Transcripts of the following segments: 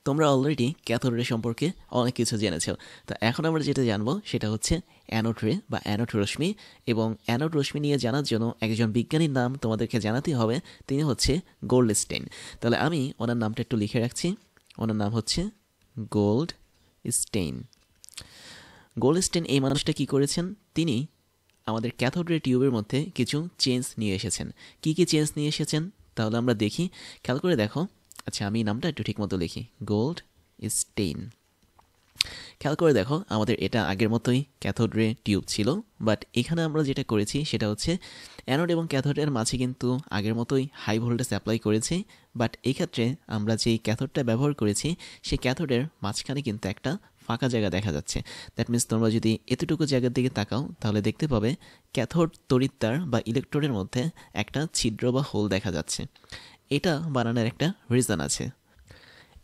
তোমরা already cathode ray সম্পর্কে অনেক কিছু জেনেছো। তো এখন আমরা যেটা জানবো সেটা হচ্ছে অ্যানোড রে বা অ্যানোড রশ্মি। এবং অ্যানোড রশ্মি নিয়ে জানার জন্য একজন বিজ্ঞানীর নাম তোমাদেরকে জানাতে হবে। তিনি হচ্ছে গোল্ডস্টেইন। তাহলে আমি ওনার নামটা একটু লিখে রাখছি। ওনার নাম হচ্ছে গোল্ডস্টেইন। গোল্ডস্টেইন এই মানুষটা কি করেছেন? তিনি আমাদের ক্যাথোড রে টিউবের মধ্যে কিছু চেঞ্জ নিয়ে এসেছেন। কি কি চেঞ্জ নিয়ে এসেছেন তাহলে আমরা দেখি। খেয়াল করে দেখো। আচ্ছা, আমি নামটা একটু ঠিক মতো লিখি, গোল্ড স্টেইন। খেয়াল করে দেখো, আমাদের এটা আগের মতোই ক্যাথোড রে টিউব ছিল, বাট এখানে আমরা যেটা করেছি সেটা হচ্ছে অ্যানোড এবং ক্যাথোডের মাঝে কিন্তু আগের মতোই হাই ভোল্টেজ অ্যাপ্লাই করেছি। বাট এই ক্ষেত্রে আমরা যেই ক্যাথোডটা ব্যবহার করেছি সেই ক্যাথোডের মাঝখানে কিন্তু একটা ফাঁকা জায়গা দেখা যাচ্ছে। দ্যাট মিনস তোমরা যদি এতটুকু জায়গার দিকে তাকাও তাহলে দেখতে পাবে ক্যাথোড তড়িৎদ্বার বা ইলেকট্রোডের মধ্যে একটা ছিদ্র বা হোল দেখা যাচ্ছে। এটা বানানোর একটা রিজন আছে।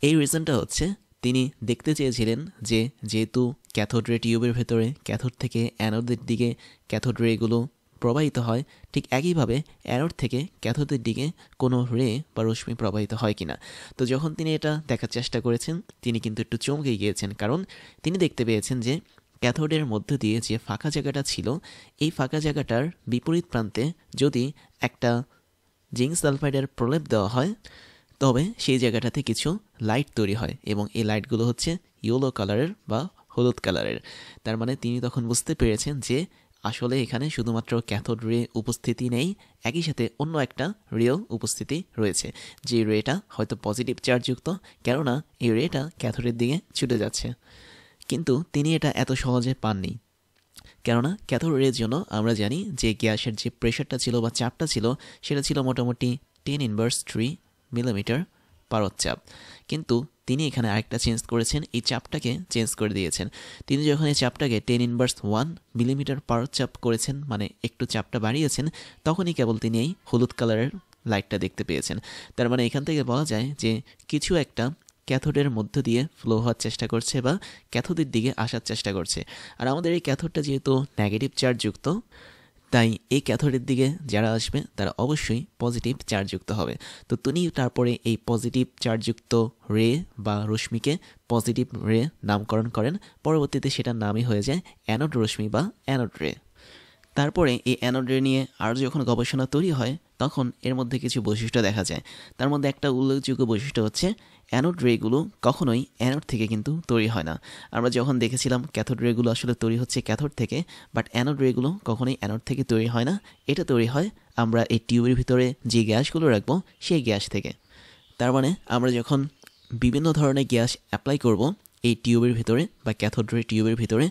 এই রিজনটা হচ্ছে তিনি দেখতে চেয়েছিলেন যে যেহেতু ক্যাথোড রে টিউবের ভেতরে ক্যাথোড থেকে অ্যানোডের দিকে ক্যাথোড রেগুলো প্রবাহিত হয়, ঠিক একইভাবে অ্যানোড থেকে ক্যাথোডের দিকে কোনো রে বা রশ্মি প্রবাহিত হয় কিনা। তো যখন তিনি এটা দেখার চেষ্টা করেছেন তিনি কিন্তু একটু চমকে গিয়েছেন, কারণ তিনি দেখতে পেয়েছেন যে ক্যাথোডের মধ্য দিয়ে যে ফাঁকা জায়গাটা ছিল এই ফাঁকা জায়গাটার বিপরীত প্রান্তে যদি একটা জিঙ্ক সালফাইডের প্রলেপ দেওয়া হয় তবে সেই জায়গাটাতে কিছু লাইট তৈরি হয় এবং এই লাইটগুলো হচ্ছে ইয়েলো কালারের বা হলুদ কালারের। তার মানে তিনি তখন বুঝতে পেরেছেন যে আসলে এখানে শুধুমাত্র ক্যাথোড রে উপস্থিতি নেই, একই সাথে অন্য একটা রেও উপস্থিতি রয়েছে, যে রেটা হয়তো পজিটিভ চার্জযুক্ত, কেননা এই রেটা ক্যাথোডের দিকে ছুটে যাচ্ছে। কিন্তু তিনি এটা এত সহজে পাননি, কেননা ক্যাথোড রের জন্য আমরা জানি যে গ্যাসের যে প্রেশারটা ছিল বা চাপটা ছিল সেটা ছিল মোটামুটি 10⁻³ মিলিমিটার পারদ চাপ। কিন্তু তিনি এখানে আরেকটা চেঞ্জ করেছেন, এই চাপটাকে চেঞ্জ করে দিয়েছেন। তিনি যখন এই চাপটাকে 10⁻⁻1 মিলিমিটার পারদ চাপ করেছেন, মানে একটু চাপটা বাড়িয়েছেন, তখনই কেবল তিনি এই হলুদ কালারের লাইটটা দেখতে পেয়েছেন। তার মানে এখান থেকে বলা যায় যে কিছু একটা ক্যাথোডের মধ্য দিয়ে ফ্লো হওয়ার চেষ্টা করছে বা ক্যাথোডের দিকে আসার চেষ্টা করছে। আর আমাদের এই ক্যাথোডটা যেহেতু নেগেটিভ চার্জযুক্ত, তাই এই ক্যাথোডের দিকে যারা আসবে তারা অবশ্যই পজিটিভ চার্জযুক্ত হবে। তো তিনি তারপরে এই পজিটিভ চার্জযুক্ত রে বা রশ্মিকে পজিটিভ রে নামকরণ করেন। পরবর্তীতে সেটার নামই হয়ে যায় অ্যানোড রশ্মি বা অ্যানোড রে। তারপরে এই অ্যানোড রে নিয়ে আরও যখন গবেষণা তৈরি হয় তখন এর মধ্যে কিছু বৈশিষ্ট্য দেখা যায়। তার মধ্যে একটা উল্লেখযোগ্য বৈশিষ্ট্য হচ্ছে অ্যানোড রেগুলো কখনোই অ্যানোড থেকে কিন্তু তৈরি হয় না। আমরা যখন দেখেছিলাম ক্যাথোড রেগুলো আসলে তৈরি হচ্ছে ক্যাথোড থেকে, বাট অ্যানোড রেগুলো কখনোই অ্যানোড থেকে তৈরি হয় না। এটা তৈরি হয় আমরা এই টিউবের ভিতরে যে গ্যাসগুলো রাখবো সেই গ্যাস থেকে। তার মানে আমরা যখন বিভিন্ন ধরনের গ্যাস অ্যাপ্লাই করব এই টিউবের ভিতরে বা ক্যাথোড রে টিউবের ভিতরে,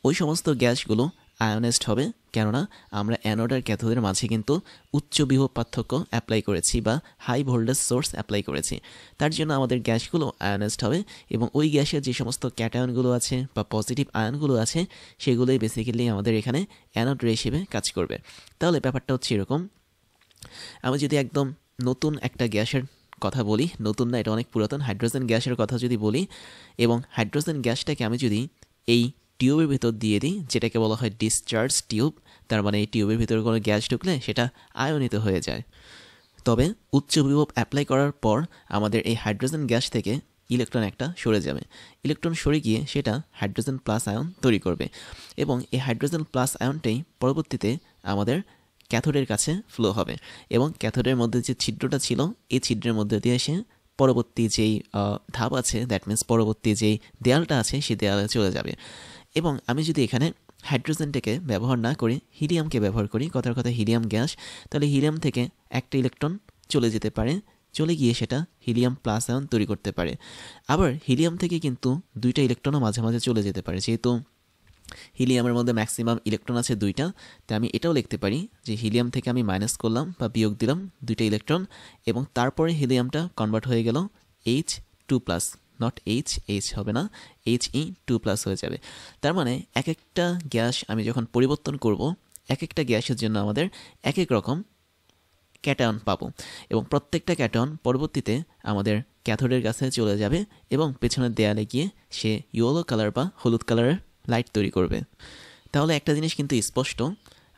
ওই সমস্ত গ্যাসগুলো আয়োনাইজড হবে, কেননা আমরা অ্যানোড আর ক্যাথোডের মাঝে কিন্তু উচ্চ বিভব পার্থক্য অ্যাপ্লাই করেছি বা হাই ভোল্টেজ সোর্স অ্যাপ্লাই করেছি। তার জন্য আমাদের গ্যাসগুলো আয়োনাইজড হবে এবং ওই গ্যাসের যে সমস্ত ক্যাটায়নগুলো আছে বা পজিটিভ আয়নগুলো আছে সেগুলোই বেসিক্যালি আমাদের এখানে অ্যানোড রে হিসেবে কাজ করবে। তাহলে ব্যাপারটা হচ্ছে এরকম। আমি যদি একদম নতুন একটা গ্যাসের কথা বলি, নতুন না, এটা অনেক পুরাতন, হাইড্রোজেন গ্যাসের কথা যদি বলি, এবং হাইড্রোজেন গ্যাসটাকে আমি যদি এই টিউবের ভিতর দিয়ে দিই, যেটাকে বলা হয় ডিসচার্জ টিউব, তার মানে এই টিউবের ভিতরে কোনো গ্যাস ঢুকলে সেটা আয়নিত হয়ে যায়। তবে উচ্চ বিভব অ্যাপ্লাই করার পর আমাদের এই হাইড্রোজেন গ্যাস থেকে ইলেকট্রন একটা সরে যাবে। ইলেকট্রন সরে গিয়ে সেটা হাইড্রোজেন প্লাস আয়ন তৈরি করবে এবং এই হাইড্রোজেন প্লাস আয়নটাই পরবর্তীতে আমাদের ক্যাথোডের কাছে ফ্লো হবে এবং ক্যাথোডের মধ্যে যে ছিদ্রটা ছিল এই ছিদ্রের মধ্যে দিয়ে এসে পরবর্তী যেই ধাপ আছে, দ্যাট মিন্স পরবর্তী যেই দেয়ালটা আছে সেই দেয়ালে চলে যাবে। এবং আমি যদি এখানে হাইড্রোজেনটাকে ব্যবহার না করে হিলিয়ামকে ব্যবহার করি, কথার কথা হিলিয়াম গ্যাস, তাহলে হিলিয়াম থেকে একটা ইলেকট্রন চলে যেতে পারে, চলে গিয়ে সেটা হিলিয়াম প্লাস আয়ন তৈরি করতে পারে। আবার হিলিয়াম থেকে কিন্তু দুইটা ইলেকট্রনও মাঝে মাঝে চলে যেতে পারে। যেহেতু হিলিয়ামের মধ্যে ম্যাক্সিমাম ইলেকট্রন আছে দুইটা, তাই আমি এটাও লিখতে পারি যে হিলিয়াম থেকে আমি মাইনাস করলাম বা বিয়োগ দিলাম দুইটা ইলেকট্রন এবং তারপরে হিলিয়ামটা কনভার্ট হয়ে গেল H2+, নট এইচ হবে না, He2+ হয়ে যাবে। তার মানে এক একটা গ্যাস আমি যখন পরিবর্তন করব, এক একটা গ্যাসের জন্য আমাদের এক এক রকম ক্যাটায়ন পাবো এবং প্রত্যেকটা ক্যাটায়ন পরবর্তীতে আমাদের ক্যাথোডের কাছে চলে যাবে এবং পেছনের দেয়ালে গিয়ে সে ইয়েলো কালার বা হলুদ কালারের লাইট তৈরি করবে। তাহলে একটা জিনিস কিন্তু স্পষ্ট,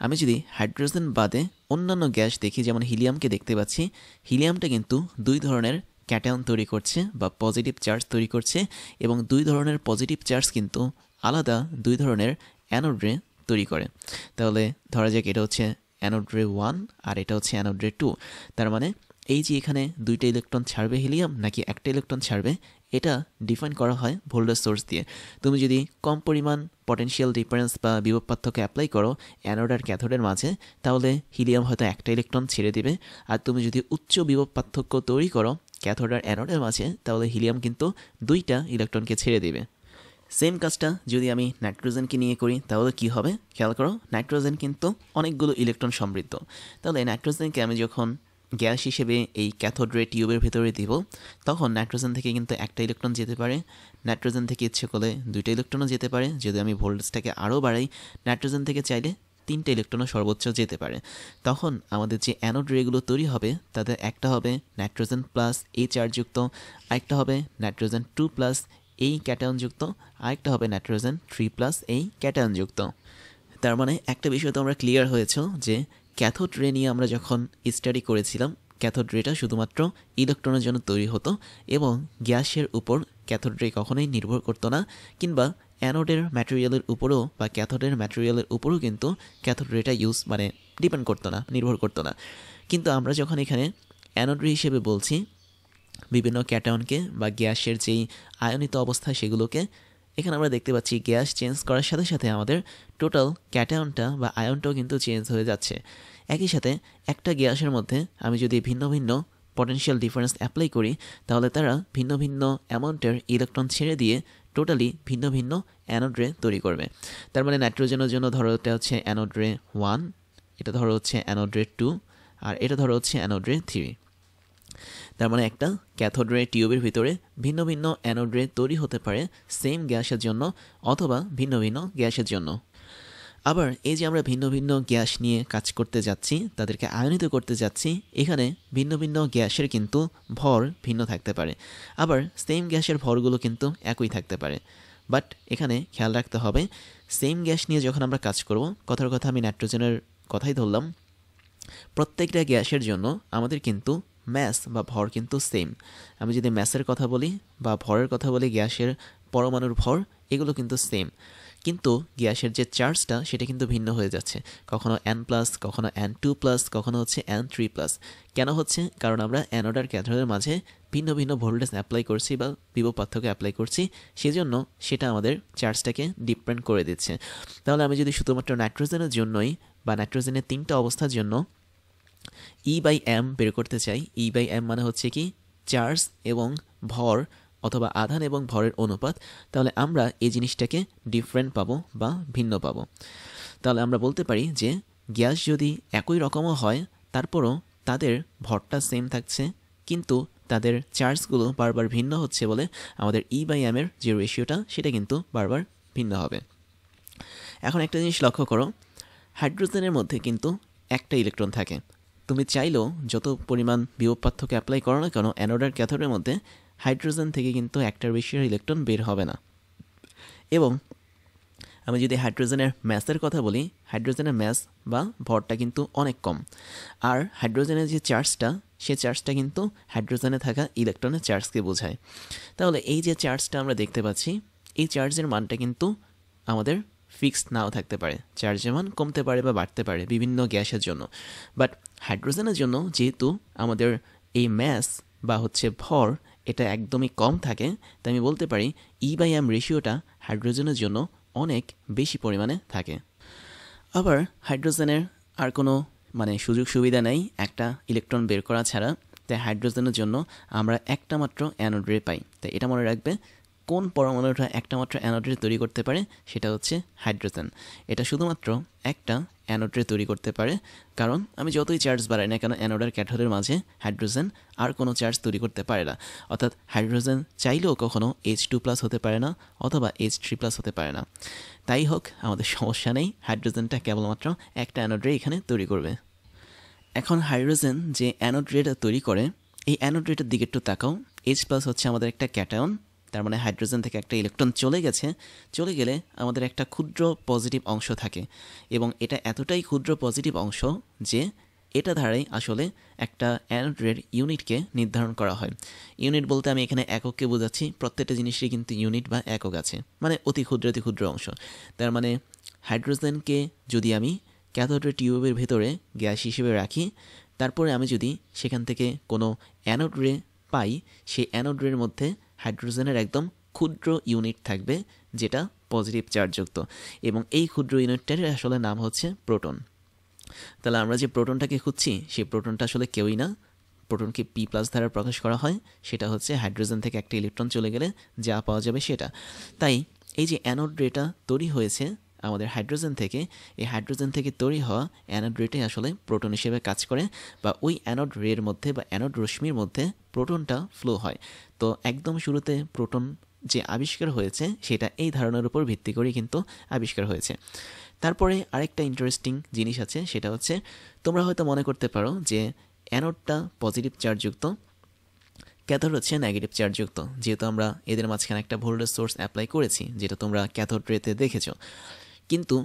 আমি যদি হাইড্রোজেন বাদে অন্যান্য গ্যাস দেখি, যেমন হিলিয়ামকে দেখতে পাচ্ছি, হিলিয়ামটা কিন্তু দুই ধরনের ক্যাটায়ন তৈরি করছে বা পজিটিভ চার্জ তৈরি করছে এবং দুই ধরনের পজিটিভ চার্জ কিন্তু আলাদা দুই ধরনের অ্যানোড রে তৈরি করে। তাহলে ধরা যাক এটা হচ্ছে অ্যানোড রে 1 আর এটা হচ্ছে অ্যানোড রে 2। তার মানে এই যে এখানে দুইটা ইলেকট্রন ছাড়বে হিলিয়াম নাকি একটা ইলেকট্রন ছাড়বে, এটা ডিফাইন করা হয় ভোল্টেজ সোর্স দিয়ে। তুমি যদি কম পরিমাণ পটেনশিয়াল ডিফারেন্স বা বিভব পার্থক্য অ্যাপ্লাই করো অ্যানোড আর ক্যাথোডের মাঝে, তাহলে হিলিয়াম হয়তো একটা ইলেকট্রন ছেড়ে দিবে। আর তুমি যদি উচ্চ বিভব পার্থক্য তৈরি করো ক্যাথোড আর অ্যানোডের মাঝে, তাহলে হিলিয়াম কিন্তু দুইটা ইলেকট্রনকে ছেড়ে দিবে। সেম কাজটা যদি আমি নাইট্রোজেনকে নিয়ে করি তাহলে কি হবে খেয়াল করো। নাইট্রোজেন কিন্তু অনেকগুলো ইলেকট্রন সমৃদ্ধ। তাহলে নাইট্রোজেনকে আমি যখন গ্যাস হিসেবে এই ক্যাথোড রে টিউবের ভেতরে দিব, তখন নাইট্রোজেন থেকে কিন্তু একটা ইলেকট্রন যেতে পারে, নাইট্রোজেন থেকে ইচ্ছে করলে দুইটা ইলেকট্রনও যেতে পারে। যদি আমি ভোল্টেজটাকে আরও বাড়াই, নাইট্রোজেন থেকে চাইলে তিনটা ইলেকট্রনও সর্বোচ্চ যেতে পারে। তখন আমাদের যে অ্যানোড রেগুলো তৈরি হবে তাদের একটা হবে নাইট্রোজেন প্লাস এই চার্জযুক্ত, আরেকটা হবে নাইট্রোজেন 2 প্লাস এই ক্যাটায়নযুক্ত, আরেকটা হবে নাইট্রোজেন 3 প্লাস এই ক্যাটায়নযুক্ত। তার মানে একটা বিষয় তো আমরা ক্লিয়ার হয়েছে যে ক্যাথোড রে নিয়ে আমরা যখন স্টাডি করেছিলাম, ক্যাথোড রেটা শুধুমাত্র ইলেকট্রনের জন্য তৈরি হতো এবং গ্যাসের উপর ক্যাথোড রে কখনোই নির্ভর করতো না, কিংবা অ্যানোডের ম্যাটেরিয়ালের উপরও বা ক্যাথোডের ম্যাটেরিয়ালের উপরও কিন্তু ক্যাথোড রেটা ডিপেন্ড করতো না, নির্ভর করতো না। কিন্তু আমরা যখন এখানে অ্যানোড রে হিসেবে বলছি বিভিন্ন ক্যাটায়নকে বা গ্যাসের যেই আয়নিত অবস্থা সেগুলোকে, এখানে আমরা দেখতে পাচ্ছি গ্যাস চেঞ্জ করার সাথে সাথে আমাদের টোটাল ক্যাটায়নটা বা আয়নটাও কিন্তু চেঞ্জ হয়ে যাচ্ছে। একই সাথে একটা গ্যাসের মধ্যে আমি যদি ভিন্ন ভিন্ন পটেনশিয়াল ডিফারেন্স অ্যাপ্লাই করি, তাহলে তারা ভিন্ন ভিন্ন অ্যামাউন্টের ইলেকট্রন ছেড়ে দিয়ে টোটালি ভিন্ন ভিন্ন অ্যানোড রে তৈরি করবে। তার মানে নাইট্রোজেনের জন্য ধরো এটা হচ্ছে অ্যানোড রে 1, এটা ধরো হচ্ছে অ্যানোড রে 2, আর এটা ধরো হচ্ছে অ্যানোড রে 3। তার মানে একটা ক্যাথোড রে টিউবের ভিতরে ভিন্ন ভিন্ন অ্যানোড রে তৈরি হতে পারে সেম গ্যাসের জন্য অথবা ভিন্ন ভিন্ন গ্যাসের জন্য। আবার এই যে আমরা ভিন্ন ভিন্ন গ্যাস নিয়ে কাজ করতে যাচ্ছি, তাদেরকে আয়নিত করতে যাচ্ছি, এখানে ভিন্ন ভিন্ন গ্যাসের কিন্তু ভর ভিন্ন থাকতে পারে, আবার সেম গ্যাসের ভরগুলো কিন্তু একই থাকতে পারে। বাট এখানে খেয়াল রাখতে হবে সেম গ্যাস নিয়ে যখন আমরা কাজ করব, কথার কথা আমি নাইট্রোজেনের কথাই ধরলাম, প্রত্যেকটা গ্যাসের জন্য আমাদের কিন্তু ম্যাস বা ভর কিন্তু সেম। আমি যদি ম্যাসের কথা বলি বা ভরের কথা বলি, গ্যাসের পরমাণুর ভর এগুলো কিন্তু সেম, কিন্তু গ্যাসের যে চার্জটা সেটা কিন্তু ভিন্ন হয়ে যাচ্ছে, কখনো N+, কখনো N2+, কখনো হচ্ছে N3+। কেন হচ্ছে? কারণ আমরা অ্যানোড আর ক্যাথোডের মাঝে ভিন্ন ভিন্ন ভোল্টেজ অ্যাপ্লাই করছি বা বিভব পার্থক্য অ্যাপ্লাই করছি, সেজন্য সেটা আমাদের চার্জটাকে ডিপেন্ড করে দিচ্ছে। তাহলে আমি যদি শুধুমাত্র নাইট্রোজেনের জন্যই বা নাইট্রোজেনের তিনটা অবস্থার জন্য E/m বের করতে চাই, E/m মানে হচ্ছে কি চার্জ এবং ভর অথবা আধান এবং ভরের অনুপাত, তাহলে আমরা এই জিনিসটাকে ডিফারেন্ট পাবো বা ভিন্ন পাবো। তাহলে আমরা বলতে পারি যে গ্যাস যদি একই রকমও হয়, তারপরও তাদের ভরটা সেম থাকছে, কিন্তু তাদের চার্জগুলো বারবার ভিন্ন হচ্ছে বলে আমাদের E/m এর যে রেশিওটা সেটা কিন্তু বারবার ভিন্ন হবে। এখন একটা জিনিস লক্ষ্য করো, হাইড্রোজেনের মধ্যে কিন্তু একটা ইলেকট্রন থাকে। তুমি চাইলেও যত পরিমাণ বিভব পার্থক্য অ্যাপ্লাই করো না কেন অ্যানোড আর ক্যাথোডের মধ্যে, হাইড্রোজেন থেকে কিন্তু একটার বেশি ইলেকট্রন বের হবে না। এবং আমি যদি হাইড্রোজেনের ম্যাসের কথা বলি, হাইড্রোজেনের ম্যাস বা ভরটা কিন্তু অনেক কম, আর হাইড্রোজেনের যে চার্জটা, সে চার্জটা কিন্তু হাইড্রোজেনে থাকা ইলেকট্রনের চার্জকে বোঝায়। তাহলে এই যে চার্জটা আমরা দেখতে পাচ্ছি, এই চার্জের মানটা কিন্তু আমাদের ফিক্সড নাও থাকতে পারে, চার্জের মান কমতে পারে বা বাড়তে পারে বিভিন্ন গ্যাসের জন্য। বাট হাইড্রোজেনের জন্য যেহেতু আমাদের এই ম্যাস বা হচ্ছে ভর এটা একদমই কম থাকে, তাই আমি বলতে পারি E/m রেশিওটা হাইড্রোজেনের জন্য অনেক বেশি পরিমাণে থাকে। আবার হাইড্রোজেনের আর কোনো সুযোগ সুবিধা নেই একটা ইলেকট্রন বের করা ছাড়া, তাই হাইড্রোজেনের জন্য আমরা একটা মাত্র অ্যানোড রে পাই। তাই এটা মনে রাখবে, কোন পরমাণুটা একটা মাত্র অ্যানোড রে তৈরি করতে পারে, সেটা হচ্ছে হাইড্রোজেন। এটা শুধুমাত্র একটা অ্যানোড রে তৈরি করতে পারে, কারণ আমি যতই চার্জ বাড়াই না কেন অ্যানোড আর ক্যাথোডের মাঝে হাইড্রোজেন আর কোনো চার্জ তৈরি করতে পারে না। অর্থাৎ হাইড্রোজেন চাইলেও কখনো H2+ হতে পারে না অথবা H3+ হতে পারে না। তাই হোক, আমাদের সমস্যা নেই, হাইড্রোজেনটা কেবলমাত্র একটা অ্যানোড রে এখানে তৈরি করবে। এখন হাইড্রোজেন যে অ্যানোড রেটা তৈরি করে, এই অ্যানোড রেটার দিকে একটু তাকাও। H+ হচ্ছে আমাদের একটা ক্যাটায়ন, তার মানে হাইড্রোজেন থেকে একটা ইলেকট্রন চলে গেলে আমাদের একটা ক্ষুদ্র পজিটিভ অংশ থাকে, এবং এটা এতটাই ক্ষুদ্র পজিটিভ অংশ যে এটা দ্বারাই আসলে একটা অ্যানোড রের ইউনিটকে নির্ধারণ করা হয়। ইউনিট বলতে আমি এখানে একককে বোঝাচ্ছি, প্রত্যেকটা জিনিসেরই কিন্তু ইউনিট বা একক আছে, মানে অতি ক্ষুদ্র অংশ। তার মানে হাইড্রোজেনকে যদি আমি ক্যাথোড রে টিউবের ভেতরে গ্যাস হিসেবে রাখি, তারপরে আমি যদি সেখান থেকে কোনো অ্যানোড রে পাই, সেই অ্যানোড রের মধ্যে হাইড্রোজেনের একদম ক্ষুদ্র ইউনিট থাকবে যেটা পজিটিভ চার্জযুক্ত, এবং এই ক্ষুদ্র ইউনিটটার আসলে নাম হচ্ছে প্রোটন। তাহলে আমরা যে প্রোটনটাকে খুঁজছি সেই প্রোটনটা আসলে কেউই না, প্রোটনকে পি প্লাস দ্বারা প্রকাশ করা হয়, সেটা হচ্ছে হাইড্রোজেন থেকে একটা ইলেকট্রন চলে গেলে যা পাওয়া যাবে সেটা। তাই এই যে অ্যানোড রেটা তৈরি হয়েছে আমাদের হাইড্রোজেন থেকে, এই হাইড্রোজেন থেকে তৈরি হওয়া অ্যানোড রেটাই আসলে প্রোটন হিসেবে কাজ করে, বা ওই অ্যানোড রের মধ্যে বা অ্যানোড রশ্মির মধ্যে প্রোটনটা ফ্লো হয়। তো একদম শুরুতে প্রোটন যে আবিষ্কার হয়েছে সেটা এই ধারণার উপর ভিত্তি করে কিন্তু আবিষ্কার হয়েছে। তারপরে আরেকটা ইন্টারেস্টিং জিনিস আছে, সেটা হচ্ছে তোমরা হয়তো মনে করতে পারো যে অ্যানোডটা পজিটিভ চার্জযুক্ত, ক্যাথোড হচ্ছে নেগেটিভ চার্জযুক্ত, যেহেতু আমরা এদের মাঝখানে একটা ভোল্টেজ সোর্স অ্যাপ্লাই করেছি, যেটা তোমরা ক্যাথোড রেতে দেখেছো। কিন্তু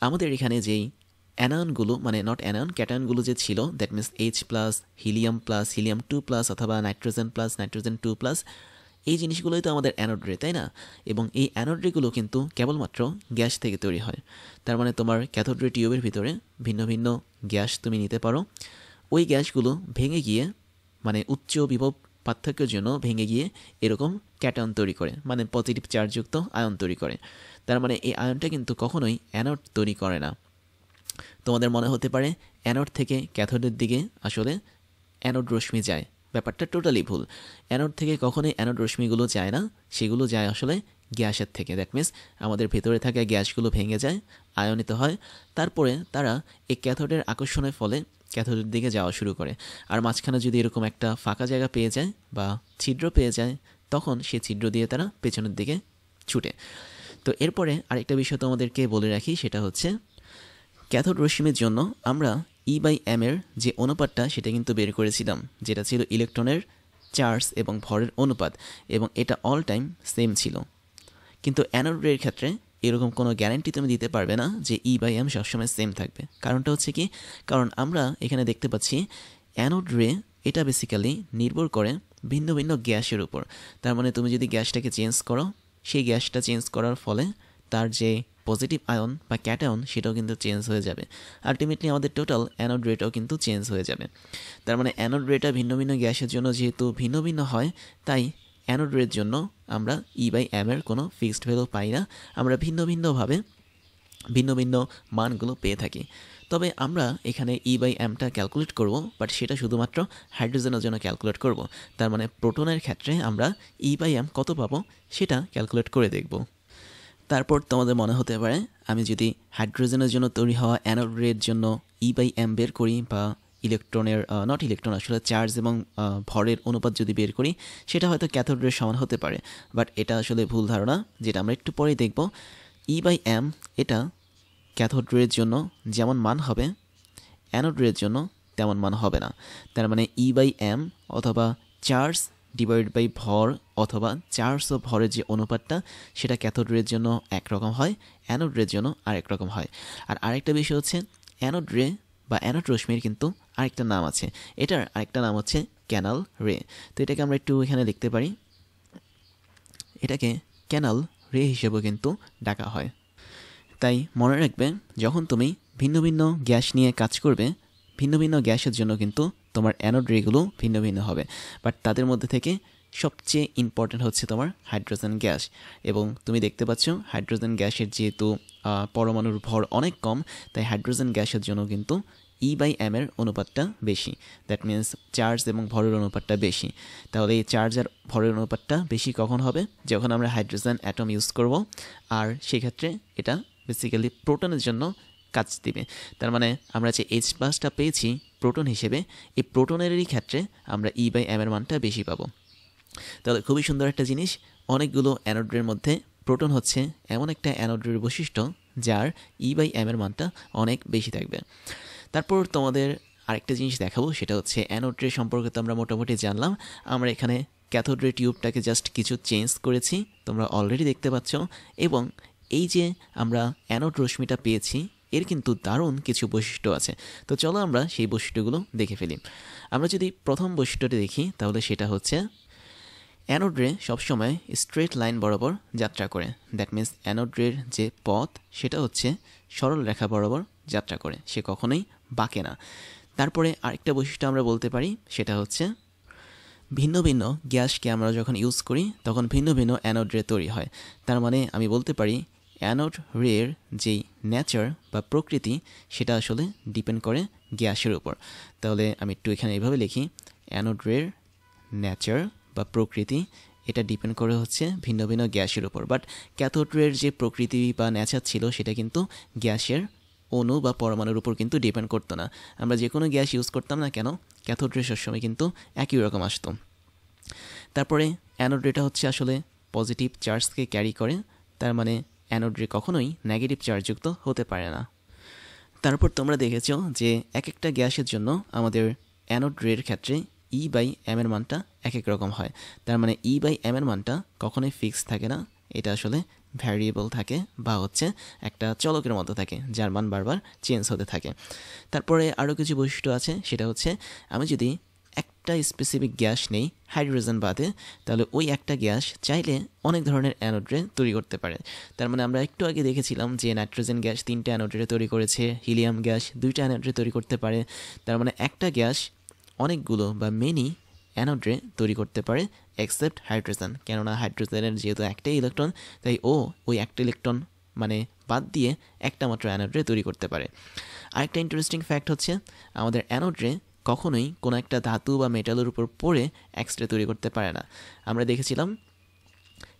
আমাদের এখানে যেই অ্যানায়নগুলো, মানে নট অ্যানায়ন, ক্যাটায়নগুলো যে ছিল, that means H plus, helium plus, helium 2 plus, অথবা নাইট্রোজেন প্লাস, নাইট্রোজেন 2 প্লাস, এই জিনিসগুলোই তো আমাদের অ্যানোড রে, তাই না? এবং এই অ্যানোড রেগুলো কিন্তু কেবলমাত্র গ্যাস থেকে তৈরি হয়। তার মানে তোমার ক্যাথোড রে টিউবের ভিতরে ভিন্ন ভিন্ন গ্যাস তুমি নিতে পারো, ওই গ্যাসগুলো ভেঙে গিয়ে, মানে উচ্চ বিভব পার্থক্যের জন্য ভেঙে গিয়ে এরকম ক্যাটায়ন তৈরি করে, মানে পজিটিভ চার্জযুক্ত আয়ন তৈরি করে। তার মানে এই আয়নটা কিন্তু কখনোই অ্যানোড তৈরি করে না। তোমাদের মনে হতে পারে অ্যানোড থেকে ক্যাথোডের দিকে আসলে অ্যানোড রশ্মি যায়, ব্যাপারটা টোটালি ভুল। অ্যানোড থেকে কখনোই অ্যানোড রশ্মিগুলো যায় না, সেগুলো যায় আসলে গ্যাসের থেকে। দ্যাট মিনস আমাদের ভেতরে থাকা গ্যাসগুলো ভেঙে যায়, আয়নিত হয়, তারপরে তারা এই ক্যাথোডের আকর্ষণের ফলে ক্যাথোডের দিকে যাওয়া শুরু করে। আর মাঝখানে যদি এরকম একটা ফাঁকা জায়গা পেয়ে যায় বা ছিদ্র পেয়ে যায়, তখন সেই ছিদ্র দিয়ে তারা পেছনের দিকে ছুটে। তো এরপরে আরেকটা বিষয় তোমাদেরকে বলে রাখি, সেটা হচ্ছে ক্যাথোড রশ্মির জন্য আমরা E/m এর যে অনুপাতটা সেটা কিন্তু বের করেছিলাম, যেটা ছিল ইলেকট্রনের চার্জ এবং ভরের অনুপাত, এবং এটা অল টাইম সেম ছিল। কিন্তু অ্যানোড রের ক্ষেত্রে এরকম কোনো গ্যারান্টি তুমি দিতে পারবে না যে E/m সবসময় সেম থাকবে। কারণটা হচ্ছে কি, কারণ আমরা এখানে দেখতে পাচ্ছি অ্যানোড রে এটা বেসিক্যালি নির্ভর করে ভিন্ন ভিন্ন গ্যাসের উপর। তার মানে তুমি যদি গ্যাসটাকে চেঞ্জ করো, সেই গ্যাসটা চেঞ্জ করার ফলে তার যে পজিটিভ আয়ন বা ক্যাটায়ন সেটাও কিন্তু চেঞ্জ হয়ে যাবে। আলটিমেটলি আমাদের টোটাল অ্যানোড রেটাও কিন্তু চেঞ্জ হয়ে যাবে। তার মানে অ্যানোড রেটা ভিন্ন ভিন্ন গ্যাসের জন্য যেহেতু ভিন্ন ভিন্ন হয়, তাই অ্যানোড রের জন্য আমরা E/m এর কোনো ফিক্সড ভ্যালু পাই না, আমরা ভিন্ন ভিন্নভাবে ভিন্ন ভিন্ন মানগুলো পেয়ে থাকি। তবে আমরা এখানে E/mটা ক্যালকুলেট করব, বাট সেটা শুধুমাত্র হাইড্রোজেনের জন্য ক্যালকুলেট করব। তার মানে প্রোটনের ক্ষেত্রে আমরা E/m কত পাবো সেটা ক্যালকুলেট করে দেখব। তারপর তোমাদের মনে হতে পারে আমি যদি হাইড্রোজেনের জন্য তৈরি হওয়া অ্যানোড রের জন্য E/m বের করি, বা ইলেকট্রনের নট ইলেকট্রন আসলে চার্জ এবং ভরের অনুপাত যদি বের করি, সেটা হয়তো ক্যাথোড রের সমান হতে পারে। বাট এটা আসলে ভুল ধারণা, যেটা আমরা একটু পরেই দেখব। E/m এটা ক্যাথোড রের জন্য যেমন মান হবে, অ্যানোড রের জন্য তেমন মান হবে না। তার মানে E/m অথবা চার্জ ডিভাইড বাই ভর, অথবা চার্জ ও ভরের যে অনুপাতটা সেটা ক্যাথোড রের জন্য একরকম হয়, অ্যানোড রের জন্য আরেক রকম হয়। আর আরেকটা বিষয় হচ্ছে অ্যানোড রে বা অ্যানোড রশ্মির কিন্তু আরেকটা নাম আছে, এটার আরেকটা নাম হচ্ছে ক্যানাল রে। তো এটাকে আমরা একটু এখানে লিখতে পারি, এটাকে ক্যানাল রে হিসেবেও কিন্তু ডাকা হয়। তাই মনে রাখবে, যখন তুমি ভিন্ন ভিন্ন গ্যাস নিয়ে কাজ করবে, ভিন্ন ভিন্ন গ্যাসের জন্য কিন্তু তোমার অ্যানোড রেগুলো ভিন্ন ভিন্ন হবে, বাট তাদের মধ্যে থেকে সবচেয়ে ইম্পর্ট্যান্ট হচ্ছে তোমার হাইড্রোজেন গ্যাস। এবং তুমি দেখতে পাচ্ছ হাইড্রোজেন গ্যাসের যেহেতু পরমাণুর ভর অনেক কম, তাই হাইড্রোজেন গ্যাসের জন্য কিন্তু E/m এর অনুপাতটা বেশি। দ্যাট মিনস চার্জ এবং ভরের অনুপাতটা বেশি। তাহলে এই চার্জ আর ভরের অনুপাতটা বেশি কখন হবে? যখন আমরা হাইড্রোজেন অ্যাটম ইউজ করব, আর সেক্ষেত্রে এটা বেসিক্যালি প্রোটনের জন্য কাজ দিবে। তার মানে আমরা যে H+টা পেয়েছি প্রোটন হিসেবে, এই প্রোটনেরই ক্ষেত্রে আমরা E/m এর মানটা বেশি পাবো। তাহলে খুবই সুন্দর একটা জিনিস, অনেকগুলো অ্যানোডের মধ্যে প্রোটন হচ্ছে এমন একটা অ্যানোডের বৈশিষ্ট্য যার E/m এর মানটা অনেক বেশি থাকবে। তারপর তোমাদের আরেকটা জিনিস দেখাবো, সেটা হচ্ছে অ্যানোড রে সম্পর্কে তো আমরা মোটামুটি জানলাম। আমরা এখানে ক্যাথোড রে টিউবটাকে জাস্ট কিছু চেঞ্জ করেছি, তোমরা অলরেডি দেখতে পাচ্ছ। এবং এই যে আমরা অ্যানোড রশ্মিটা পেয়েছি, এর কিন্তু দারুণ কিছু বৈশিষ্ট্য আছে। তো চলো আমরা সেই বৈশিষ্ট্যগুলো দেখে ফেলি। আমরা যদি প্রথম বৈশিষ্ট্যটি দেখি তাহলে সেটা হচ্ছে অ্যানোড রে সবসময় স্ট্রেট লাইন বরাবর যাত্রা করে। দ্যাট মিন্স অ্যানোড রের যে পথ সেটা হচ্ছে সরল রেখা বরাবর যাত্রা করে, সে কখনোই বাঁকে না। তারপরে আরেকটা বৈশিষ্ট্য আমরা বলতে পারি, সেটা হচ্ছে ভিন্ন ভিন্ন গ্যাসকে আমরা যখন ইউজ করি তখন ভিন্ন ভিন্ন অ্যানোড রে তৈরি হয়। তার মানে আমি বলতে পারি অ্যানোড রের যেই নেচার বা প্রকৃতি সেটা আসলে ডিপেন্ড করে গ্যাসের উপর। তাহলে আমি একটু এখানে এইভাবে লিখি, অ্যানোড রের নেচার বা প্রকৃতি এটা ডিপেন্ড করে হচ্ছে ভিন্ন ভিন্ন গ্যাসের উপর। বাট ক্যাথোড রের যে প্রকৃতি বা নেচার ছিল সেটা কিন্তু গ্যাসের অণু বা পরমাণুর উপর কিন্তু ডিপেন্ড করতো না। আমরা যে কোনো গ্যাস ইউজ করতাম না কেন, ক্যাথোড রে সবসময় কিন্তু একই রকম আসতো। তারপরে অ্যানোড রেটা হচ্ছে আসলে পজিটিভ চার্জকে ক্যারি করে, তার মানে অ্যানোড রে কখনোই নেগেটিভ চার্জযুক্ত হতে পারে না। তারপর তোমরা দেখেছো যে এক একটা গ্যাসের জন্য আমাদের অ্যানোড রের ক্ষেত্রে E/m এর মানটা এক এক রকম হয়। তার মানে E/m এর মানটা কখনোই ফিক্স থাকে না, এটা আসলে ভ্যারিয়েবল থাকে বা হচ্ছে একটা চলকের মতো থাকে যার মান বারবার চেঞ্জ হতে থাকে। তারপরে আরও কিছু বৈশিষ্ট্য আছে, সেটা হচ্ছে আমি যদি একটা স্পেসিফিক গ্যাস নেই হাইড্রোজেন বাদে, তাহলে ওই একটা গ্যাস চাইলে অনেক ধরনের অ্যানোড রে তৈরি করতে পারে। তার মানে আমরা একটু আগে দেখেছিলাম যে নাইট্রোজেন গ্যাস 3টা অ্যানোড রে তৈরি করেছে, হিলিয়াম গ্যাস 2টা অ্যানোড রে তৈরি করতে পারে। তার মানে একটা গ্যাস অনেকগুলো বা মেনি অ্যানোড রে তৈরি করতে পারে এক্সেপ্ট হাইড্রোজেন। কেননা হাইড্রোজেনের যেহেতু একটাই ইলেকট্রন, তাই ও ওই একটা ইলেকট্রন মানে বাদ দিয়ে একটা মাত্র অ্যানোড রে তৈরি করতে পারে। আরেকটা ইন্টারেস্টিং ফ্যাক্ট হচ্ছে আমাদের অ্যানোড রে কখনোই কোনো একটা ধাতু বা মেটালের উপর পড়ে এক্স রে তৈরি করতে পারে না। আমরা দেখেছিলাম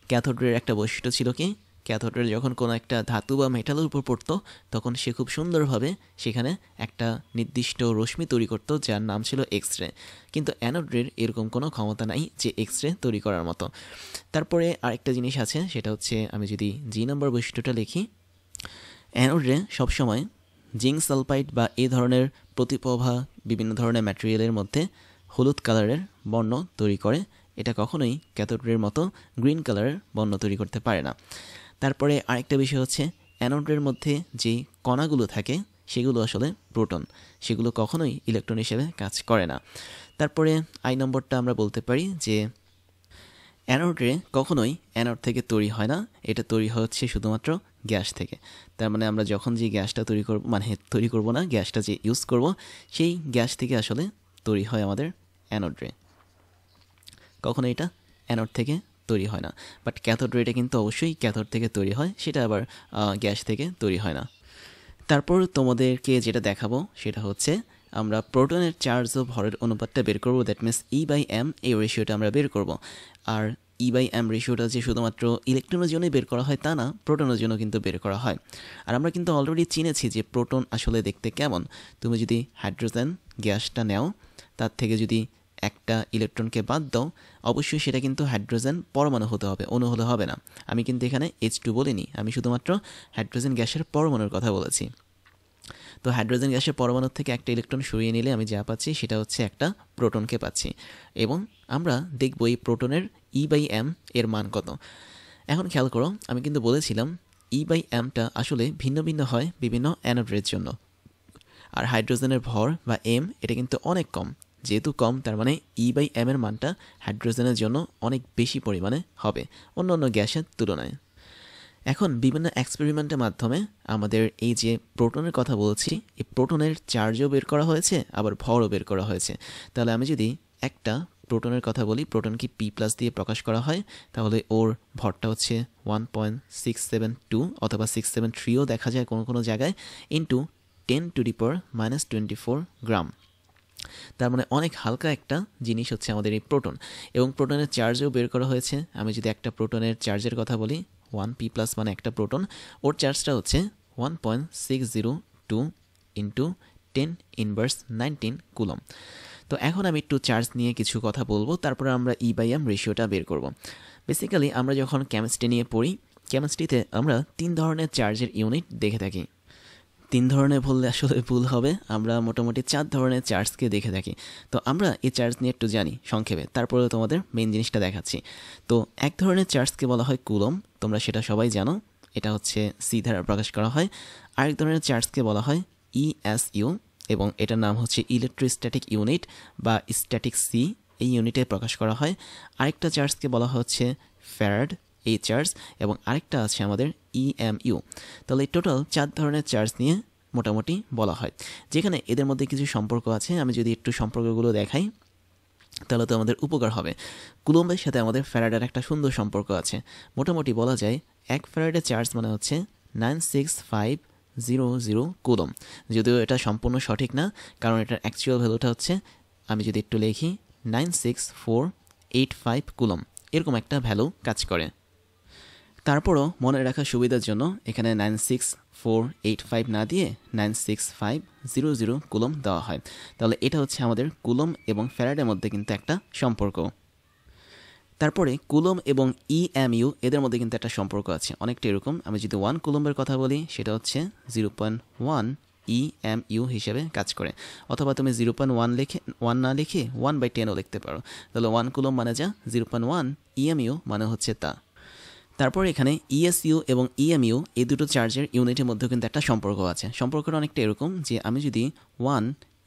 ক্যাথোড রের একটা বৈশিষ্ট্য ছিল কি, ক্যাথোড রে যখন কোনো একটা ধাতু বা মেটালের উপর পড়তো তখন সে খুব সুন্দরভাবে সেখানে একটা নির্দিষ্ট রশ্মি তৈরি করতো যার নাম ছিল এক্স রে। কিন্তু অ্যানোড রের এরকম কোনো ক্ষমতা নাই যে এক্স রে তৈরি করার মতো। তারপরে আরেকটা জিনিস আছে, সেটা হচ্ছে আমি যদি জি নম্বর বৈশিষ্ট্যটা লিখি, অ্যানোড রে সবসময় জিঙ্ক সালফাইড বা এই ধরনের প্রতিপ্রভা বিভিন্ন ধরনের ম্যাটেরিয়ালের মধ্যে হলুদ কালারের বর্ণ তৈরি করে। এটা কখনোই ক্যাথোড রের মতো গ্রিন কালারের বর্ণ তৈরি করতে পারে না। তারপরে আরেকটা বিষয় হচ্ছে অ্যানোড রের মধ্যে যে কণাগুলো থাকে সেগুলো আসলে প্রোটন, সেগুলো কখনোই ইলেকট্রন হিসেবে কাজ করে না। তারপরে আই নম্বরটা আমরা বলতে পারি যে অ্যানোড রে কখনোই অ্যানোড থেকে তৈরি হয় না, এটা তৈরি হচ্ছে শুধুমাত্র গ্যাস থেকে। তার মানে আমরা যখন যে গ্যাসটা তৈরি করব না, গ্যাসটা যে ইউজ করব সেই গ্যাস থেকে আসলে তৈরি হয় আমাদের অ্যানোড রে, কখনো এটা অ্যানোড থেকে তৈরি হয় না। বাট ক্যাথোড রেটা কিন্তু অবশ্যই ক্যাথোড থেকে তৈরি হয়, সেটা আবার গ্যাস থেকে তৈরি হয় না। তারপর তোমাদেরকে যেটা দেখাবো সেটা হচ্ছে আমরা প্রোটনের চার্জ ও ভরের অনুপাতটা বের করবো। দ্যাট মিনস E/m এই রেশিওটা আমরা বের করব। আর E/m রেশিওটা যে শুধুমাত্র ইলেকট্রনের জন্যই বের করা হয় তা না, প্রোটনের জন্য কিন্তু বের করা হয়। আর আমরা কিন্তু অলরেডি চিনেছি যে প্রোটন আসলে দেখতে কেমন। তুমি যদি হাইড্রোজেন গ্যাসটা নাও, তার থেকে যদি একটা ইলেকট্রনকে বাদ দাও, অবশ্যই সেটা কিন্তু হাইড্রোজেন পরমাণু হতে হবে, অণু হলে হবে না। আমি কিন্তু এখানে H2 বলিনি, আমি শুধুমাত্র হাইড্রোজেন গ্যাসের পরমাণুর কথা বলেছি। তো হাইড্রোজেন গ্যাসের পরমাণুর থেকে একটা ইলেকট্রন সরিয়ে নিলে আমি যা পাচ্ছি সেটা হচ্ছে একটা প্রোটনকে পাচ্ছি। এবং আমরা দেখব এই প্রোটনের E/m এর মান কত। এখন খেয়াল করো, আমি কিন্তু বলেছিলাম E/mটা আসলে ভিন্ন ভিন্ন হয় বিভিন্ন অ্যানোডের জন্য। আর হাইড্রোজেনের ভর বা এম এটা কিন্তু অনেক কম, যেহেতু কম তার মানে E/m এর মানটা হাইড্রোজেনের জন্য অনেক বেশি পরিমাণে হবে অন্য অন্য গ্যাসের তুলনায়। এখন বিভিন্ন এক্সপেরিমেন্টের মাধ্যমে আমাদের এই যে প্রোটনের কথা বলছি, এই প্রোটনের চার্জও বের করা হয়েছে, আবার ভরও বের করা হয়েছে। তাহলে আমি যদি একটা প্রোটনের কথা বলি, প্রোটনকে P+ দিয়ে প্রকাশ করা হয়, তাহলে ওর ভরটা হচ্ছে 1.672 অথবা 673ও দেখা যায় কোনো কোনো জায়গায়, ইন্টু 10⁻⁻24 গ্রাম। তার মানে অনেক হালকা একটা জিনিস হচ্ছে আমাদের এই প্রোটন। এবং প্রোটনের চার্জও বের করা হয়েছে। আমি যদি একটা প্রোটনের চার্জের কথা বলি, 1P+ মানে একটা প্রোটন, ওর চার্জটা হচ্ছে 1.602 ইন্টু 10⁻19 কুলম। তো এখন আমি একটু চার্জ নিয়ে কিছু কথা বলবো, তারপরে আমরা E/m রেশিওটা বের করব। বেসিক্যালি আমরা যখন কেমিস্ট্রি নিয়ে পড়ি, কেমিস্ট্রিতে আমরা 3 ধরনের চার্জের ইউনিট দেখে থাকি। 3 ধরনের বললে আসলে ভুল হবে, আমরা মোটামুটি 4 ধরনের চার্জকে দেখে থাকি। তো আমরা এই চার্জ নিয়ে একটু জানি সংক্ষেপে, তারপরে তোমাদের মেইন জিনিসটা দেখাচ্ছি। তো এক ধরনের চার্জকে বলা হয় কুলম, তোমরা সেটা সবাই জানো। এটা হচ্ছে সি দ্বারা প্রকাশ করা হয়। আরেক ধরনের চার্জকে বলা হয় ইএসইউ, এবং এটার নাম হচ্ছে ইলেকট্রোস্ট্যাটিক ইউনিট বা স্ট্যাটিক সি, এই ইউনিটে প্রকাশ করা হয়। আরেকটা চার্জকে বলা হচ্ছে ফ্যারাড, এই চার্জ, এবং আরেকটা আছে আমাদের ইএমইউ। তাহলে এই টোটাল 4 ধরনের চার্জ নিয়ে মোটামুটি বলা হয়, যেখানে এদের মধ্যে কিছু সম্পর্ক আছে। আমি যদি একটু সম্পর্কগুলো দেখাই তাহলে তো আমাদের উপকার হবে। কুলম্বের সাথে আমাদের ফ্যারাডের একটা সুন্দর সম্পর্ক আছে। মোটামুটি বলা যায় 1 ফ্যারাডের চার্জ মানে হচ্ছে 96500 কুলম। যদিও এটা সম্পূর্ণ সঠিক না, কারণ এটার অ্যাকচুয়াল ভ্যালুটা হচ্ছে, আমি যদি একটু লিখি, 96485 কুলম, এরকম একটা ভ্যালু কাজ করে। তারপরও মনে রাখার সুবিধার জন্য এখানে 96485 না দিয়ে 96500 কুলম দেওয়া হয়। তাহলে এটা হচ্ছে আমাদের কুলম এবং ফ্যারাডের মধ্যে কিন্তু একটা সম্পর্ক। তারপরে কুলম এবং ইএমইউ, এদের মধ্যে কিন্তু একটা সম্পর্ক আছে, অনেকটা এরকম। আমি যদি 1 কুলম্বের কথা বলি, সেটা হচ্ছে 0.1 ইএমইউ হিসেবে কাজ করে। অথবা তুমি 0.1 লিখে 1 না লিখে 1/10ও লিখতে পারো। তাহলে 1 কুলম মানে যা, 0.1 ইএমইউ মানে হচ্ছে তা। তারপর এখানে ইএসইউ এবং ইএমইউ, এই দুটো চার্জের ইউনিটের মধ্যে কিন্তু একটা সম্পর্ক আছে। সম্পর্কটা অনেকটা এরকম যে আমি যদি 1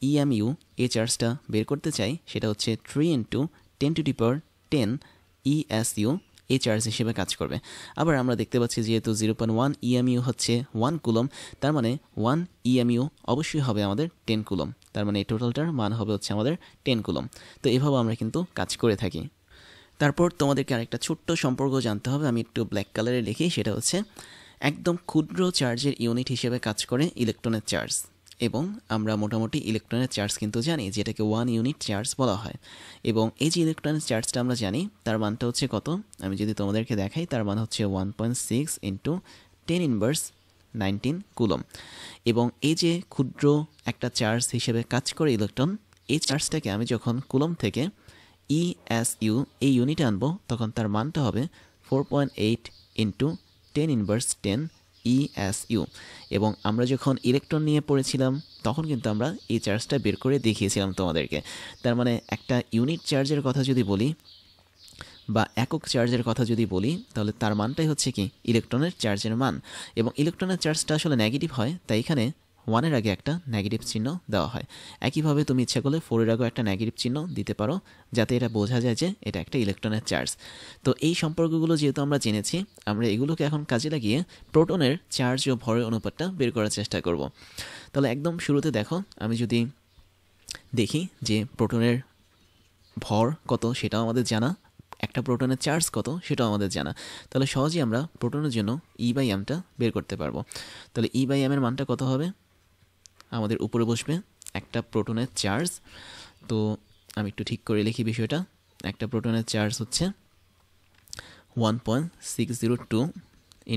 ইএমইউ এই চার্জটা বের করতে চাই, সেটা হচ্ছে 3 × 10⁻10 ইএসইউ এই চার্জ হিসেবে কাজ করবে। আবার আমরা দেখতে পাচ্ছি যেহেতু 0.1 ইএমইউ হচ্ছে 1 কুলম, তার মানে 1 ইএমইউ অবশ্যই হবে আমাদের 10 কুলম। তার মানে এই টোটালটার মান হবে হচ্ছে আমাদের 10 কুলম। তো এভাবে আমরা কিন্তু কাজ করে থাকি। তারপর তোমাদেরকে আরেকটা ছোট্ট সম্পর্ক জানতে হবে, আমি একটু ব্ল্যাক কালারে লিখি। সেটা হচ্ছে একদম ক্ষুদ্র চার্জের ইউনিট হিসেবে কাজ করে ইলেকট্রনের চার্জ। এবং আমরা মোটামুটি ইলেকট্রনের চার্জ কিন্তু জানি, যেটাকে 1 ইউনিট চার্জ বলা হয়। এবং এই যে ইলেকট্রনের চার্জটা আমরা জানি, তার মানটা হচ্ছে কত, আমি যদি তোমাদেরকে দেখাই, তার মান হচ্ছে 1.6 × 10⁻19 কুলম। এবং এই যে ক্ষুদ্র একটা চার্জ হিসেবে কাজ করে ইলেকট্রন, এই চার্জটাকে আমি যখন কুলম থেকে ইএসইউ এই ইউনিটে আনবো, তখন তার মানটা হবে 4.8 × 10⁻10 ইএসইউ। এবং আমরা যখন ইলেকট্রন নিয়ে পড়েছিলাম, তখন কিন্তু আমরা এই চার্জটা বের করে দেখিয়েছিলাম তোমাদেরকে। তার মানে একটা ইউনিট চার্জের কথা যদি বলি বা একক চার্জের কথা যদি বলি, তাহলে তার মানটাই হচ্ছে কি ইলেকট্রনের চার্জের মান। এবং ইলেকট্রনের চার্জটা আসলে নেগেটিভ হয়, তাই এখানে 1-এর আগে একটা নেগেটিভ চিহ্ন দেওয়া হয়। একইভাবে তুমি ইচ্ছা করলে 4-এর আগেও একটা নেগেটিভ চিহ্ন দিতে পারো, যাতে এটা বোঝা যায় যে এটা একটা ইলেকট্রনের চার্জ। তো এই সম্পর্কগুলো যেহেতু আমরা জেনেছি, আমরা এগুলোকে এখন কাজে লাগিয়ে প্রোটনের চার্জ ও ভরের অনুপাতটা বের করার চেষ্টা করব। তাহলে একদম শুরুতে দেখো, আমি যদি দেখি যে প্রোটনের ভর কত সেটাও আমাদের জানা, একটা প্রোটনের চার্জ কত সেটাও আমাদের জানা। তাহলে সহজেই আমরা প্রোটনের জন্য E/mটা বের করতে পারবো। তাহলে E/m এর মানটা কত হবে, আমাদের উপরে বসবে একটা প্রোটনের চার্জ। তো আমি একটু ঠিক করে লিখি বিষয়টা। একটা প্রোটনের চার্জ হচ্ছে 1.602 ×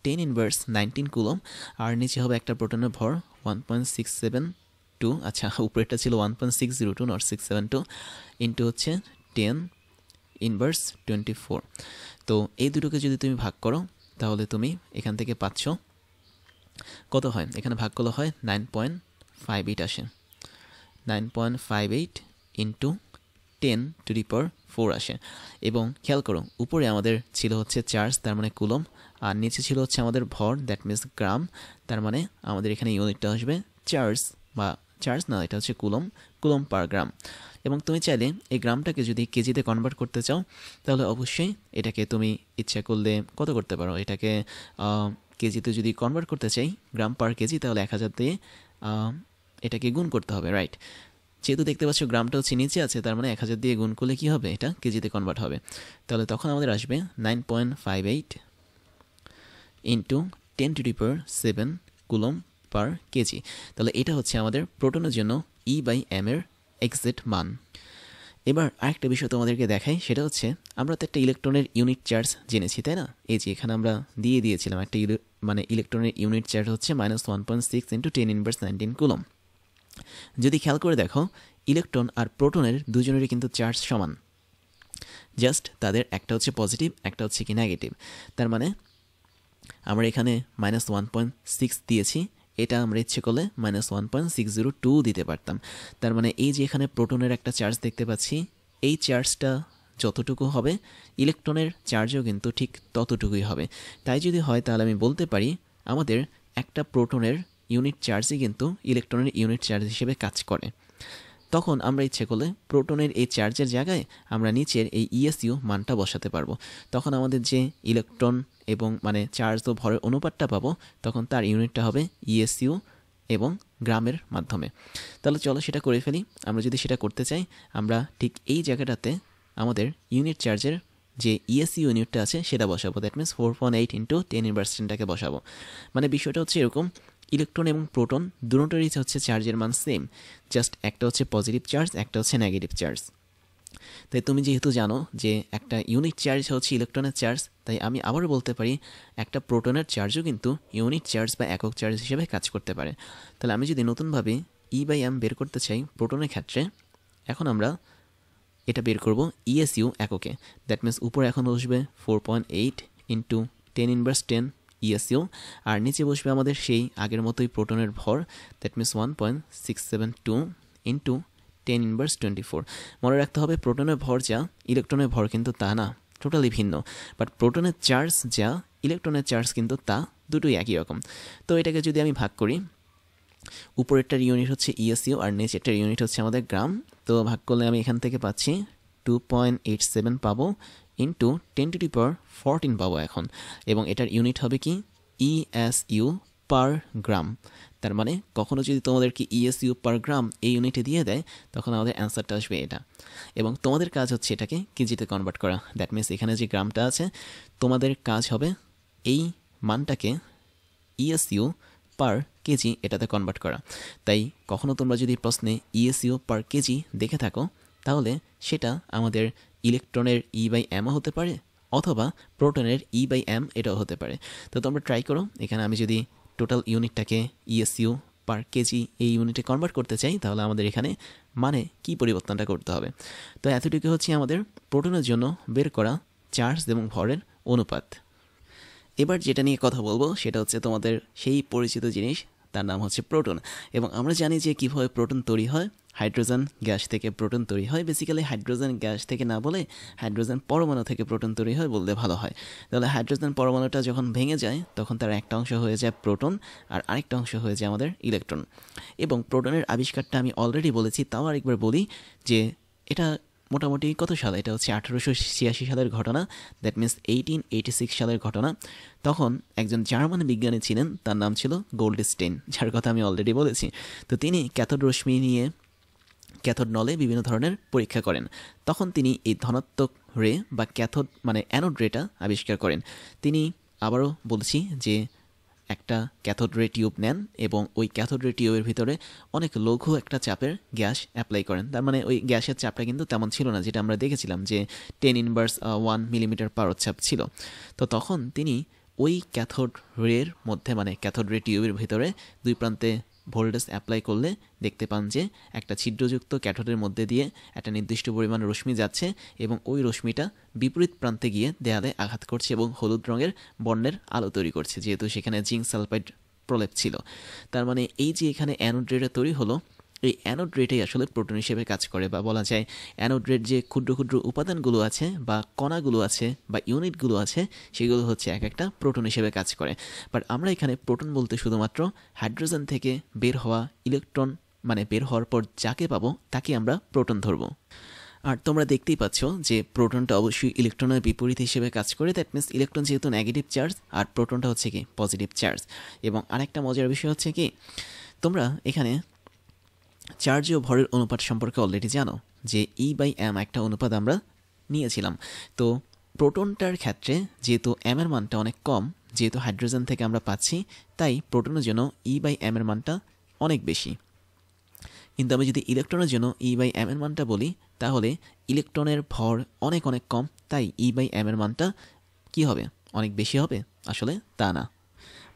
10⁻19 কুলম, আর নিচে হবে একটা প্রোটনের ভর 1.672, আচ্ছা উপরেরটা ছিল 1.602 নট 672, ইন্টু হচ্ছে 10⁻24। তো এই দুটোকে যদি তুমি ভাগ করো, তাহলে তুমি এখান থেকে পাচ্ছ কত হয়, এখানে ভাগ করলে হয় 9.58 আসে। 9.58 × 10⁻4 আসে। এবং খেয়াল করো, উপরে আমাদের ছিল হচ্ছে চার্জ, তার মানে কুলম, আর নিচে ছিল হচ্ছে আমাদের ভর, দ্যাট মিনস গ্রাম। তার মানে আমাদের এখানে ইউনিটটা আসবে চার্জ, বা চার্জ না, এটা হচ্ছে কুলম, কুলম পার গ্রাম। এবং তুমি চাইলে এই গ্রামটাকে যদি কেজিতে কনভার্ট করতে চাও, তাহলে অবশ্যই এটাকে তুমি ইচ্ছা করলে কত করতে পারো, এটাকে কেজিতে যদি কনভার্ট করতে চাই, গ্রাম পার কেজি, তাহলে 1000 দিয়ে এটাকে গুণ করতে হবে, রাইট। যেহেতু দেখতে পাচ্ছ গ্রামটা হচ্ছে নিচে আছে, তার মানে 1000 দিয়ে গুণ করলে কী হবে, এটা কেজিতে কনভার্ট হবে। তাহলে তখন আমাদের আসবে 9.58 × 10⁻7 কুলম পার কেজি। তাহলে এটা হচ্ছে আমাদের প্রোটনের জন্য E/m এর এক্সাক্ট মান। এবার আরেকটা বিষয় তোমাদেরকে দেখাই, সেটা হচ্ছে আমরা তো একটা ইলেকট্রনের ইউনিট চার্জ জেনেছি, তাই না? এই যে এখানে আমরা দিয়েছিলাম একটা মানে ইলেকট্রনের ইউনিট চার্জ হচ্ছে -1.6 × 10⁻19 কুলম। যদি খেয়াল করে দেখো, ইলেকট্রন আর প্রোটনের দুজনেরই কিন্তু চার্জ সমান, জাস্ট তাদের একটা হচ্ছে পজিটিভ, একটা হচ্ছে কি নেগেটিভ। তার মানে আমরা এখানে -1.6 দিয়েছি, এটা আমরা ইচ্ছে করলে -1.602 দিতে পারতাম। তার মানে এই যে এখানে প্রোটনের একটা চার্জ দেখতে পাচ্ছি, এই চার্জটা যতটুকু হবে ইলেকট্রনের চার্জও কিন্তু ঠিক ততটুকুই হবে। তাই যদি হয় তাহলে আমি বলতে পারি আমাদের একটা প্রোটনের ইউনিট চার্জই কিন্তু ইলেকট্রনের ইউনিট চার্জ হিসেবে কাজ করে। তখন আমরা ইচ্ছে করলে প্রোটনের এই চার্জের জায়গায় আমরা নিচের এই ইএসইউ মানটা বসাতে পারবো। তখন আমাদের যে ইলেকট্রন এবং মানে চার্জ ও ভরের অনুপাতটা পাবো তখন তার ইউনিটটা হবে ইএসইউ এবং গ্রামের মাধ্যমে। তাহলে চলো সেটা করে ফেলি। আমরা যদি সেটা করতে চাই আমরা ঠিক এই জায়গাটাতে আমাদের ইউনিট চার্জের যে ইএসইউ ইউনিটটা আছে সেটা বসাবো। দ্যাট মিনস 4.8 ইন্টু 10^10টাকে বসাবো। মানে বিষয়টা হচ্ছে এরকম, ইলেকট্রন এবং প্রোটন দুটোরই হচ্ছে চার্জের মান সেম, জাস্ট একটা হচ্ছে পজিটিভ চার্জ, একটা হচ্ছে নেগেটিভ চার্জ। তাই তুমি যেহেতু জানো যে একটা ইউনিট চার্জ হচ্ছে ইলেকট্রনের চার্জ, তাই আমি আবারও বলতে পারি একটা প্রোটনের চার্জও কিন্তু ইউনিট চার্জ বা একক চার্জ হিসেবে কাজ করতে পারে। তাহলে আমি যদি নতুনভাবে E/m বের করতে চাই প্রোটনের ক্ষেত্রে, এখন আমরা এটা বের করব ইএসইউ এককে। দ্যাট মিনস উপরে এখন বসবে 4.8 ইন্টু 10^10 ইএসইউ, আর নিচে বসবে আমাদের সেই আগের মতোই প্রোটনের ভর। That means 1.672 into 10^24। মনে রাখতে হবে প্রোটনের ভর যা ইলেকট্রনের ভর কিন্তু তা না, টোটালি ভিন্ন। বাট প্রোটনের চার্জ যা ইলেকট্রনের চার্জ কিন্তু তা দুটোই একই রকম। তো এটাকে যদি আমি ভাগ করি, উপরেরটার ইউনিট হচ্ছে ইএসইউ আর নিচেরটার ইউনিট হচ্ছে আমাদের গ্রাম। তো ভাগ করলে আমি এখান থেকে পাচ্ছি 2.87 পাবো ইন্টু 10^14 পাবো এখন, এবং এটার ইউনিট হবে কি ইএসইউ পার গ্রাম। তার মানে কখনো যদি তোমাদেরকে ইএসইউ পার গ্রাম এই ইউনিটে দিয়ে দেয় তখন আমাদের অ্যান্সারটা আসবে এটা, এবং তোমাদের কাজ হচ্ছে এটাকে কেজিতে কনভার্ট করা। দ্যাট মিনস এখানে যে গ্রামটা আছে তোমাদের কাজ হবে এই মানটাকে ইএসইউ পার কেজি এটাতে কনভার্ট করা। তাই কখনো তোমরা যদি প্রশ্নে ইএসইউ পার কেজি দেখে থাকো তাহলে সেটা আমাদের ইলেকট্রনের E/m হতে পারে অথবা প্রোটনের E/m এটাও হতে পারে। তো তোমরা ট্রাই করো। এখানে আমি যদি টোটাল ইউনিটটাকে ইএসইউ পার কেজি এই ইউনিটে কনভার্ট করতে চাই তাহলে আমাদের এখানে মানে কি পরিবর্তনটা করতে হবে। তো এতটুকু হচ্ছে আমাদের প্রোটনের জন্য বের করা চার্জ এবং ভরের অনুপাত। এবার যেটা নিয়ে কথা বলবো সেটা হচ্ছে তোমাদের সেই পরিচিত জিনিস, তার নাম হচ্ছে প্রোটন। এবং আমরা জানি যে কীভাবে প্রোটন তৈরি হয়। হাইড্রোজেন গ্যাস থেকে প্রোটন তৈরি হয়। বেসিক্যালি হাইড্রোজেন গ্যাস থেকে না বলে হাইড্রোজেন পরমাণু থেকে প্রোটন তৈরি হয় বললে ভালো হয়। তাহলে হাইড্রোজেন পরমাণুটা যখন ভেঙে যায় তখন তার একটা অংশ হয়ে যায় প্রোটন আর আরেকটা অংশ হয়ে যায় আমাদের ইলেকট্রন। এবং প্রোটনের আবিষ্কারটা আমি অলরেডি বলেছি, তাও আরেকবার বলি যে এটা মোটামুটি কত সাল, এটা হচ্ছে 1886 সালের ঘটনা। দ্যাট মিনস 1886 সালের ঘটনা। তখন একজন জার্মান বিজ্ঞানী ছিলেন, তার নাম ছিল গোল্ডস্টেইন, যার কথা আমি অলরেডি বলেছি। তো তিনি ক্যাথোড রশ্মি নিয়ে ক্যাথোড নলে বিভিন্ন ধরনের পরীক্ষা করেন। তখন তিনি এই ধনাত্মক রে বা ক্যাথোড মানে অ্যানোড রেটা আবিষ্কার করেন। তিনি আবারও বলছি যে একটা ক্যাথোড রে টিউব নেন এবং ওই ক্যাথোড রে টিউবের ভিতরে অনেক লঘু একটা চাপের গ্যাস অ্যাপ্লাই করেন। তার মানে ওই গ্যাসের চাপটা কিন্তু তেমন ছিল না, যেটা আমরা দেখেছিলাম যে 10^1 মিলিমিটার পার চাপ ছিল। তো তখন তিনি ওই ক্যাথোড রের মধ্যে মানে ক্যাথোড রে টিউবের ভিতরে দুই প্রান্তে ভোল্টেজ অ্যাপ্লাই করলে দেখতে পান যে একটা ছিদ্রযুক্ত ক্যাথোডের মধ্যে দিয়ে একটা নির্দিষ্ট পরিমাণ রশ্মি যাচ্ছে এবং ওই রশ্মিটা বিপরীত প্রান্তে গিয়ে দেয়ালে আঘাত করছে এবং হলুদ রঙের বর্ণের আলো তৈরি করছে, যেহেতু সেখানে জিঙ্ক সালফাইড প্রলেপ ছিল। তার মানে এই যে এখানে অ্যানোড রেটা তৈরি হলো, এই অ্যানোড রেটাই আসলে প্রোটন হিসেবে কাজ করে, বা বলা যায় অ্যানোড রের যে ক্ষুদ্র ক্ষুদ্র উপাদানগুলো আছে বা কণাগুলো আছে বা ইউনিটগুলো আছে সেগুলো হচ্ছে এক একটা প্রোটন হিসেবে কাজ করে। বাট আমরা এখানে প্রোটন বলতে শুধুমাত্র হাইড্রোজেন থেকে বের হওয়া ইলেকট্রন মানে বের হওয়ার পর যাকে পাবো তাকে আমরা প্রোটন ধরবো। আর তোমরা দেখতেই পাচ্ছ যে প্রোটনটা অবশ্যই ইলেকট্রনের বিপরীত হিসেবে কাজ করে। দ্যাট মিনস ইলেকট্রন যেহেতু নেগেটিভ চার্জ আর প্রোটনটা হচ্ছে কি পজিটিভ চার্জ। এবং আরেকটা মজার বিষয় হচ্ছে কি, তোমরা এখানে চার্জ ও ভরের অনুপাত সম্পর্কে অলরেডি জানো যে E/m একটা অনুপাত আমরা নিয়েছিলাম। তো প্রোটনটার ক্ষেত্রে যেহেতু m এর মানটা অনেক কম, যেহেতু হাইড্রোজেন থেকে আমরা পাচ্ছি, তাই প্রোটনের জন্য E/m এর মানটা অনেক বেশি। কিন্তু আমি যদি ইলেকট্রনের জন্য E/m এর মানটা বলি তাহলে ইলেকট্রনের ভর অনেক অনেক কম, তাই E/m এর মানটা কি হবে, অনেক বেশি হবে? আসলে তা না।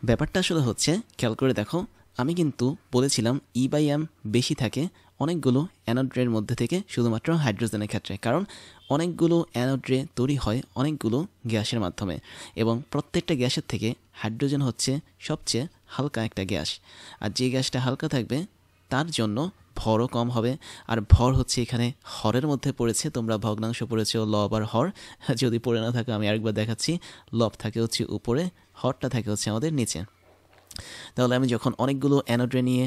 ব্যাপারটা আসলে হচ্ছে, খেয়াল করে দেখো, আমি কিন্তু বলেছিলাম E/m বেশি থাকে অনেকগুলো অ্যানোড রের মধ্যে থেকে শুধুমাত্র হাইড্রোজেনের ক্ষেত্রে, কারণ অনেকগুলো অ্যানোড রে তৈরি হয় অনেকগুলো গ্যাসের মাধ্যমে এবং প্রত্যেকটা গ্যাসের থেকে হাইড্রোজেন হচ্ছে সবচেয়ে হালকা একটা গ্যাস। আর যে গ্যাসটা হালকা থাকবে তার জন্য ভরও কম হবে। আর ভর হচ্ছে এখানে হরের মধ্যে পড়েছে, তোমরা ভগ্নাংশ পড়েছো লব আর হর, যদি পড়ে না থাকে আমি আরেকবার দেখাচ্ছি। লব থাকে হচ্ছে উপরে, হরটা থাকে হচ্ছে আমাদের নিচে। তাহলে আমি যখন অনেকগুলো অ্যানোড রে নিয়ে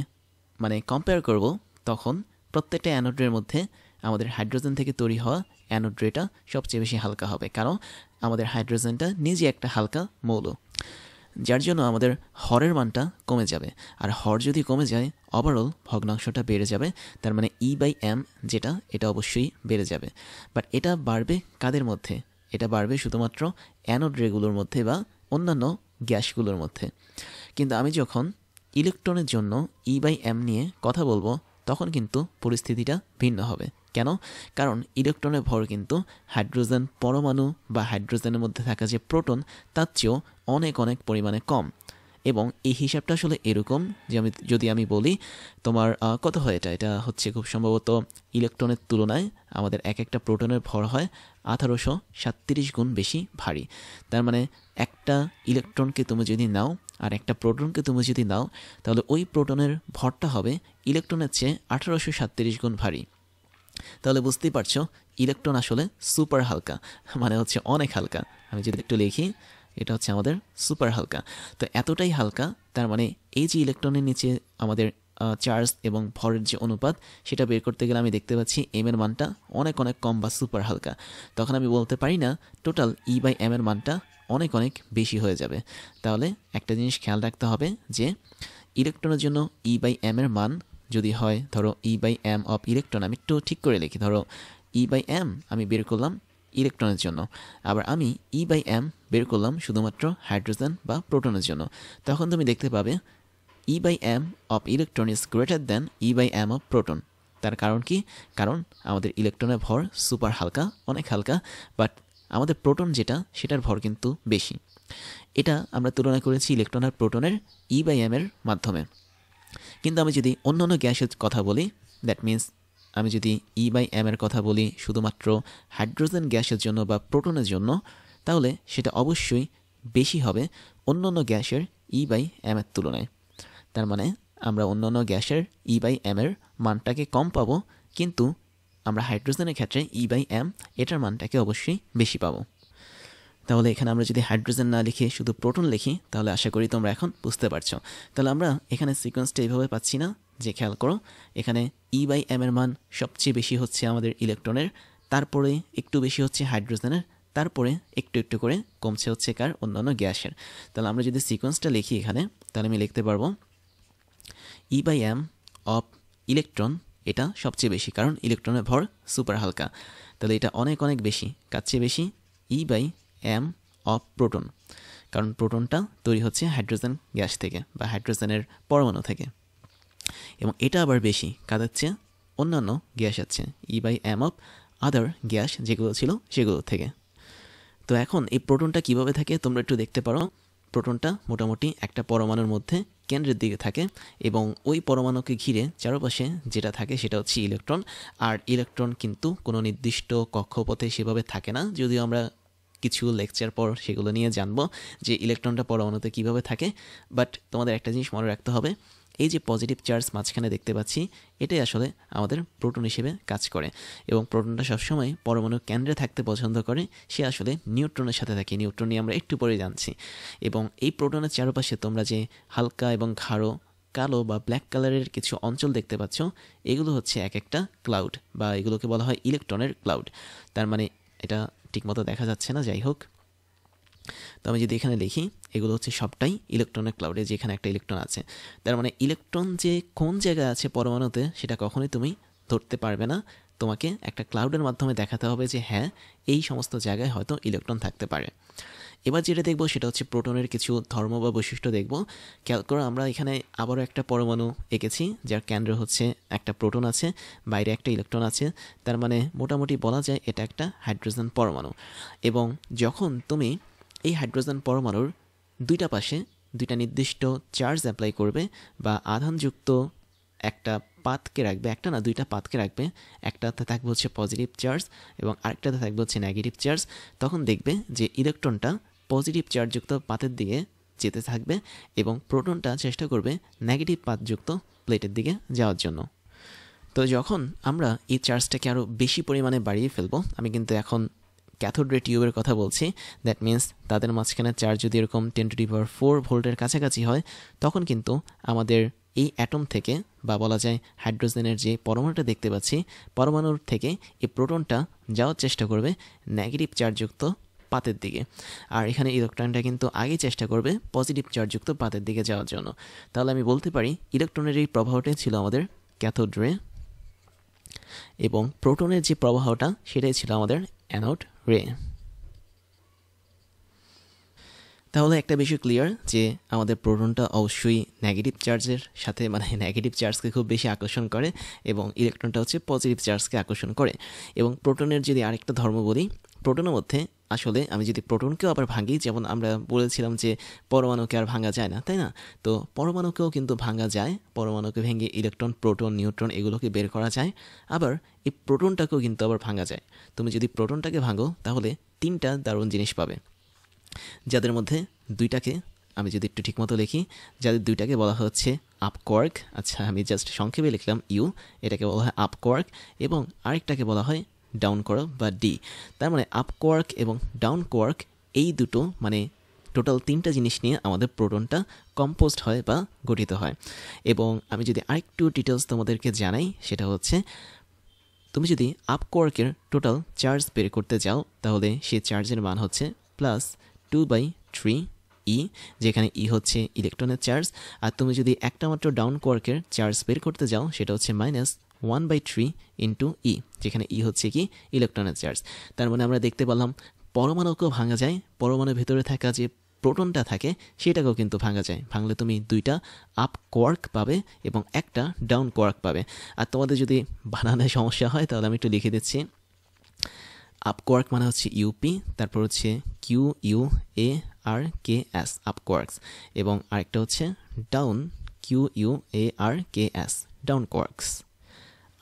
মানে কম্পেয়ার করব, তখন প্রত্যেকটা অ্যানোড রের মধ্যে আমাদের হাইড্রোজেন থেকে তৈরি হওয়া অ্যানোড রেটা সবচেয়ে বেশি হালকা হবে, কারণ আমাদের হাইড্রোজেনটা নিজে একটা হালকা মৌল, যার জন্য আমাদের হরের মানটা কমে যাবে। আর হর যদি কমে যায়, ওভারঅল ভগ্নাংশটা বেড়ে যাবে, তার মানে E/m যেটা, এটা অবশ্যই বেড়ে যাবে। বাট এটা বাড়বে কাদের মধ্যে? এটা বাড়বে শুধুমাত্র অ্যানোড রেগুলোর মধ্যে বা অন্যান্য গ্যাসগুলোর মধ্যে। কিন্তু আমি যখন ইলেকট্রনের জন্য E/m নিয়ে কথা বলবো, তখন কিন্তু পরিস্থিতিটা ভিন্ন হবে। কেন? কারণ ইলেকট্রনের ভর কিন্তু হাইড্রোজেন পরমাণু বা হাইড্রোজেনের মধ্যে থাকা যে প্রোটন, তার চেয়েও অনেক অনেক পরিমাণে কম। এবং এই হিসাবটা আসলে এরকম যে যদি আমি বলি তোমার কত হয়, এটা হচ্ছে খুব সম্ভবত ইলেকট্রনের তুলনায় আমাদের এক একটা প্রোটনের ভর হয় 1837 গুণ বেশি ভারী। তার মানে একটা ইলেকট্রনকে তুমি যদি নাও আর একটা প্রোটনকে তুমি যদি নাও, তাহলে ওই প্রোটনের ভরটা হবে ইলেকট্রনের চেয়ে 1837 গুণ ভারী। তাহলে বুঝতেই পারছো ইলেকট্রন আসলে সুপার হালকা, মানে হচ্ছে অনেক হালকা। আমি যদি একটু লিখি, এটা হচ্ছে আমাদের সুপার হালকা। তো এতটাই হালকা, তার মানে এই যে ইলেকট্রনের নিচে আমাদের চার্জ এবং ভরের যে অনুপাত, সেটা বের করতে গেলে আমি দেখতে পাচ্ছি এম এর মানটা অনেক অনেক কম বা সুপার হালকা। তখন আমি বলতে পারি না টোটাল E/m এর মানটা অনেক অনেক বেশি হয়ে যাবে। তাহলে একটা জিনিস খেয়াল রাখতে হবে যে ইলেকট্রনের জন্য E/m এর মান যদি হয়, ধরো E/m অফ ইলেকট্রন, আমি একটু ঠিক করে লিখি, ধরো E/m আমি বের করলাম ইলেকট্রনের জন্য, আবার আমি E/m বের করলাম শুধুমাত্র হাইড্রোজেন বা প্রোটনের জন্য, তখন তুমি দেখতে পাবে E/m of electron is greater than E/m of proton. তার কারণ কি? কারণ আমাদের ইলেকট্রনের ভর সুপার হালকা, অনেক হালকা, বাট আমাদের প্রোটন যেটা, সেটার ভর কিন্তু বেশি। এটা আমরা তুলনা করেছি ইলেকট্রন আর প্রোটনের E/m এর মাধ্যমে। কিন্তু আমি যদি অন্য অন্য গ্যাসের কথা বলি, দ্যাট মিন্স আমি যদি E/m এর কথা বলি শুধুমাত্র হাইড্রোজেন গ্যাসের জন্য বা প্রোটনের জন্য, তাহলে সেটা অবশ্যই বেশি হবে অন্য অন্য গ্যাসের E/m এর তুলনায়। তার মানে আমরা অন্য অন্য গ্যাসের E/m এর মানটাকে কম পাবো, কিন্তু আমরা হাইড্রোজেনের ক্ষেত্রে E/m এটার মানটাকে অবশ্যই বেশি পাবো। তাহলে এখানে আমরা যদি হাইড্রোজেন না লিখে শুধু প্রোটন লিখি, তাহলে আশা করি তোমরা এখন বুঝতে পারছো। তাহলে আমরা এখানে সিকোয়েন্সটা এইভাবে পাচ্ছি না, যে খেয়াল করো এখানে E/m এর মান সবচেয়ে বেশি হচ্ছে আমাদের ইলেকট্রনের, তারপরে একটু বেশি হচ্ছে হাইড্রোজেনের, তারপরে একটু একটু করে কমছে হচ্ছে কার, অন্যান্য গ্যাসের। তাহলে আমরা যদি সিকোয়েন্সটা লিখি এখানে, তাহলে আমি লিখতে পারবো E/m অফ ইলেকট্রন, এটা সবচেয়ে বেশি কারণ ইলেকট্রনের ভর সুপার হালকা। তাহলে এটা অনেক অনেক বেশি, কার চেয়ে বেশি, E/m অফ প্রোটন, কারণ প্রোটনটা তৈরি হচ্ছে হাইড্রোজেন গ্যাস থেকে বা হাইড্রোজেনের পরমাণু থেকে। এবং এটা আবার বেশি কাদের চেয়ে, অন্যান্য গ্যাস আছে, E/m অফ আদার গ্যাস যেগুলো ছিল সেগুলো থেকে। তো এখন এই প্রোটনটা কিভাবে থাকে তোমরা একটু দেখতে পারো। প্রোটনটা মোটামুটি একটা পরমাণুর মধ্যে কেন্দ্রের দিকে থাকে, এবং ওই পরমাণুকে ঘিরে চারপাশে যেটা থাকে সেটা হচ্ছে ইলেকট্রন। আর ইলেকট্রন কিন্তু কোনো নির্দিষ্ট কক্ষপথে সেভাবে থাকে না, যদিও আমরা কিছু লেকচার পর সেগুলো নিয়ে জানবো যে ইলেকট্রনটা পরমাণুতে কিভাবে থাকে। বাট তোমাদের একটা জিনিস মনে রাখতে হবে, এই যে পজিটিভ চার্জ মাঝখানে দেখতে পাচ্ছি, এটাই আসলে আমাদের প্রোটন হিসেবে কাজ করে। এবং প্রোটনটা সবসময় পরমাণুর কেন্দ্রে থাকতে পছন্দ করে, সে আসলে নিউট্রনের সাথে থাকে। নিউট্রন নিয়ে আমরা একটু পরে জানছি। এবং এই প্রোটনের চারপাশে তোমরা যে হালকা এবং গাঢ় কালো বা ব্ল্যাক কালারের কিছু অঞ্চল দেখতে পাচ্ছ, এগুলো হচ্ছে এক একটা ক্লাউড, বা এগুলোকে বলা হয় ইলেকট্রনের ক্লাউড। তার মানে এটা ঠিকমতো দেখা যাচ্ছে না, যাই হোক। তো আমি যদি এখানে লিখি, এগুলো হচ্ছে সবটাই ইলেকট্রনের ক্লাউডে, যেখানে একটা ইলেকট্রন আছে। তার মানে ইলেকট্রন যে কোন জায়গায় আছে পরমাণুতে, সেটা কখনোই তুমি ধরতে পারবে না। তোমাকে একটা ক্লাউডের মাধ্যমে দেখাতে হবে যে হ্যাঁ, এই সমস্ত জায়গায় হয়তো ইলেকট্রন থাকতে পারে। এবার যেটা দেখবো সেটা হচ্ছে প্রোটনের কিছু ধর্ম বা বৈশিষ্ট্য দেখবো। খেয়াল করো, আমরা এখানে আবারও একটা পরমাণু এঁকেছি, যার কেন্দ্র হচ্ছে একটা প্রোটন আছে, বাইরে একটা ইলেকট্রন আছে। তার মানে মোটামুটি বলা যায় এটা একটা হাইড্রোজেন পরমাণু। এবং যখন তুমি এই হাইড্রোজেন পরমাণুর দুইটা পাশে দুইটা নির্দিষ্ট চার্জ অ্যাপ্লাই করবে বা আধানযুক্ত একটা পাতকে রাখবে, একটা না দুইটা পাতকে রাখবে, একটাতে থাকবে হচ্ছে পজিটিভ চার্জ এবং আরেকটাতে থাকবে হচ্ছে নেগেটিভ চার্জ, তখন দেখবে যে ইলেকট্রনটা পজিটিভ চার্জযুক্ত পাতের দিকে যেতে থাকবে এবং প্রোটনটা চেষ্টা করবে নেগেটিভ পাতযুক্ত প্লেটের দিকে যাওয়ার জন্য। তো যখন আমরা এই চার্জটাকে আরও বেশি পরিমাণে বাড়িয়ে ফেলবো, আমি কিন্তু এখন ক্যাথোড রে টিউবের কথা বলছি, দ্যাট মিন্স তাদের মাঝখানে চার্জ যদি এরকম 10⁴ ভোল্টের কাছাকাছি হয়, তখন কিন্তু আমাদের এই অ্যাটম থেকে বা বলা যায় হাইড্রোজেনের যে পরমাণুটা দেখতে পাচ্ছি, পরমাণুর থেকে এই প্রোটনটা যাওয়ার চেষ্টা করবে নেগেটিভ চার্জযুক্ত পাতের দিকে, আর এখানে ইলেকট্রনটা কিন্তু আগেই চেষ্টা করবে পজিটিভ চার্জযুক্ত পাতের দিকে যাওয়ার জন্য। তাহলে আমি বলতে পারি ইলেকট্রনের এই প্রবাহটাই ছিল আমাদের ক্যাথোড রে, এবং প্রোটনের যে প্রবাহটা সেটাই ছিল আমাদের অ্যানোড রে। তাহলে একটা বিষয় ক্লিয়ার যে আমাদের প্রোটনটা অবশ্যই নেগেটিভ চার্জের সাথে, মানে নেগেটিভ চার্জকে খুব বেশি আকর্ষণ করে, এবং ইলেকট্রনটা হচ্ছে পজিটিভ চার্জকে আকর্ষণ করে। এবং প্রোটনের যদি আরেকটা ধর্ম বলি, প্রোটনের মধ্যে আসলে আমি যদি প্রোটনকেও আবার ভাঙি, যেমন আমরা বলেছিলাম যে পরমাণুকে আর ভাঙা যায় না, তাই না? তো পরমাণুকেও কিন্তু ভাঙা যায়, পরমাণুকে ভেঙে ইলেকট্রন, প্রোটন, নিউট্রন এগুলোকে বের করা যায়। আবার এই প্রোটনটাকেও কিন্তু আবার ভাঙা যায়। তুমি যদি প্রোটনটাকে ভাঙো তাহলে 3টা দারুণ জিনিস পাবে, যাদের মধ্যে 2টাকে আমি যদি একটু ঠিকমতো লিখি, যাদের 2টাকে বলা হচ্ছে আপ কোয়ার্ক, আচ্ছা আমি জাস্ট সংক্ষেপে লিখলাম ইউ, এটাকে বলা হয় আপ কোয়ার্ক, এবং আরেকটাকে বলা হয় ডাউন কোয়ার্ক বা ডি। তার মানে আপ কোয়ার্ক এবং ডাউন কোয়ার্ক, এই দুটো মানে টোটাল 3টা জিনিস নিয়ে আমাদের প্রোটনটা কম্পোজড হয় বা গঠিত হয়। এবং আমি যদি আরেকটু ডিটেলস তোমাদেরকে জানাই, সেটা হচ্ছে তুমি যদি আপ কোয়ার্কের টোটাল চার্জ বের করতে যাও, তাহলে সেই চার্জের মান হচ্ছে +2/3 ই, যেখানে ই হচ্ছে ইলেকট্রনের চার্জ। আর তুমি যদি একটা মাত্র ডাউন কোয়ার্কের চার্জ বের করতে যাও, সেটা হচ্ছে -1/3 ইন্টু ই, যেখানে ই হচ্ছে কি ইলেকট্রনের চার্জ। তার মানে আমরা দেখতে পেলাম পরমাণুকেও ভাঙা যায়, পরমাণুর ভেতরে থাকা যে প্রোটনটা থাকে সেটাকেও কিন্তু ভাঙা যায়। ভাঙলে তুমি 2টা আপ কোয়ার্ক পাবে এবং একটা ডাউন কোয়ার্ক পাবে। আর তোমাদের যদি বানানোর সমস্যা হয় তাহলে আমি একটু লিখে দিচ্ছি। আপ কোয়ার্ক মানে হচ্ছে ইউপি, তারপর হচ্ছে QUARKS আপ কোয়ার্কস, এবং আরেকটা হচ্ছে ডাউন QUARKS ডাউন কোয়ার্কস।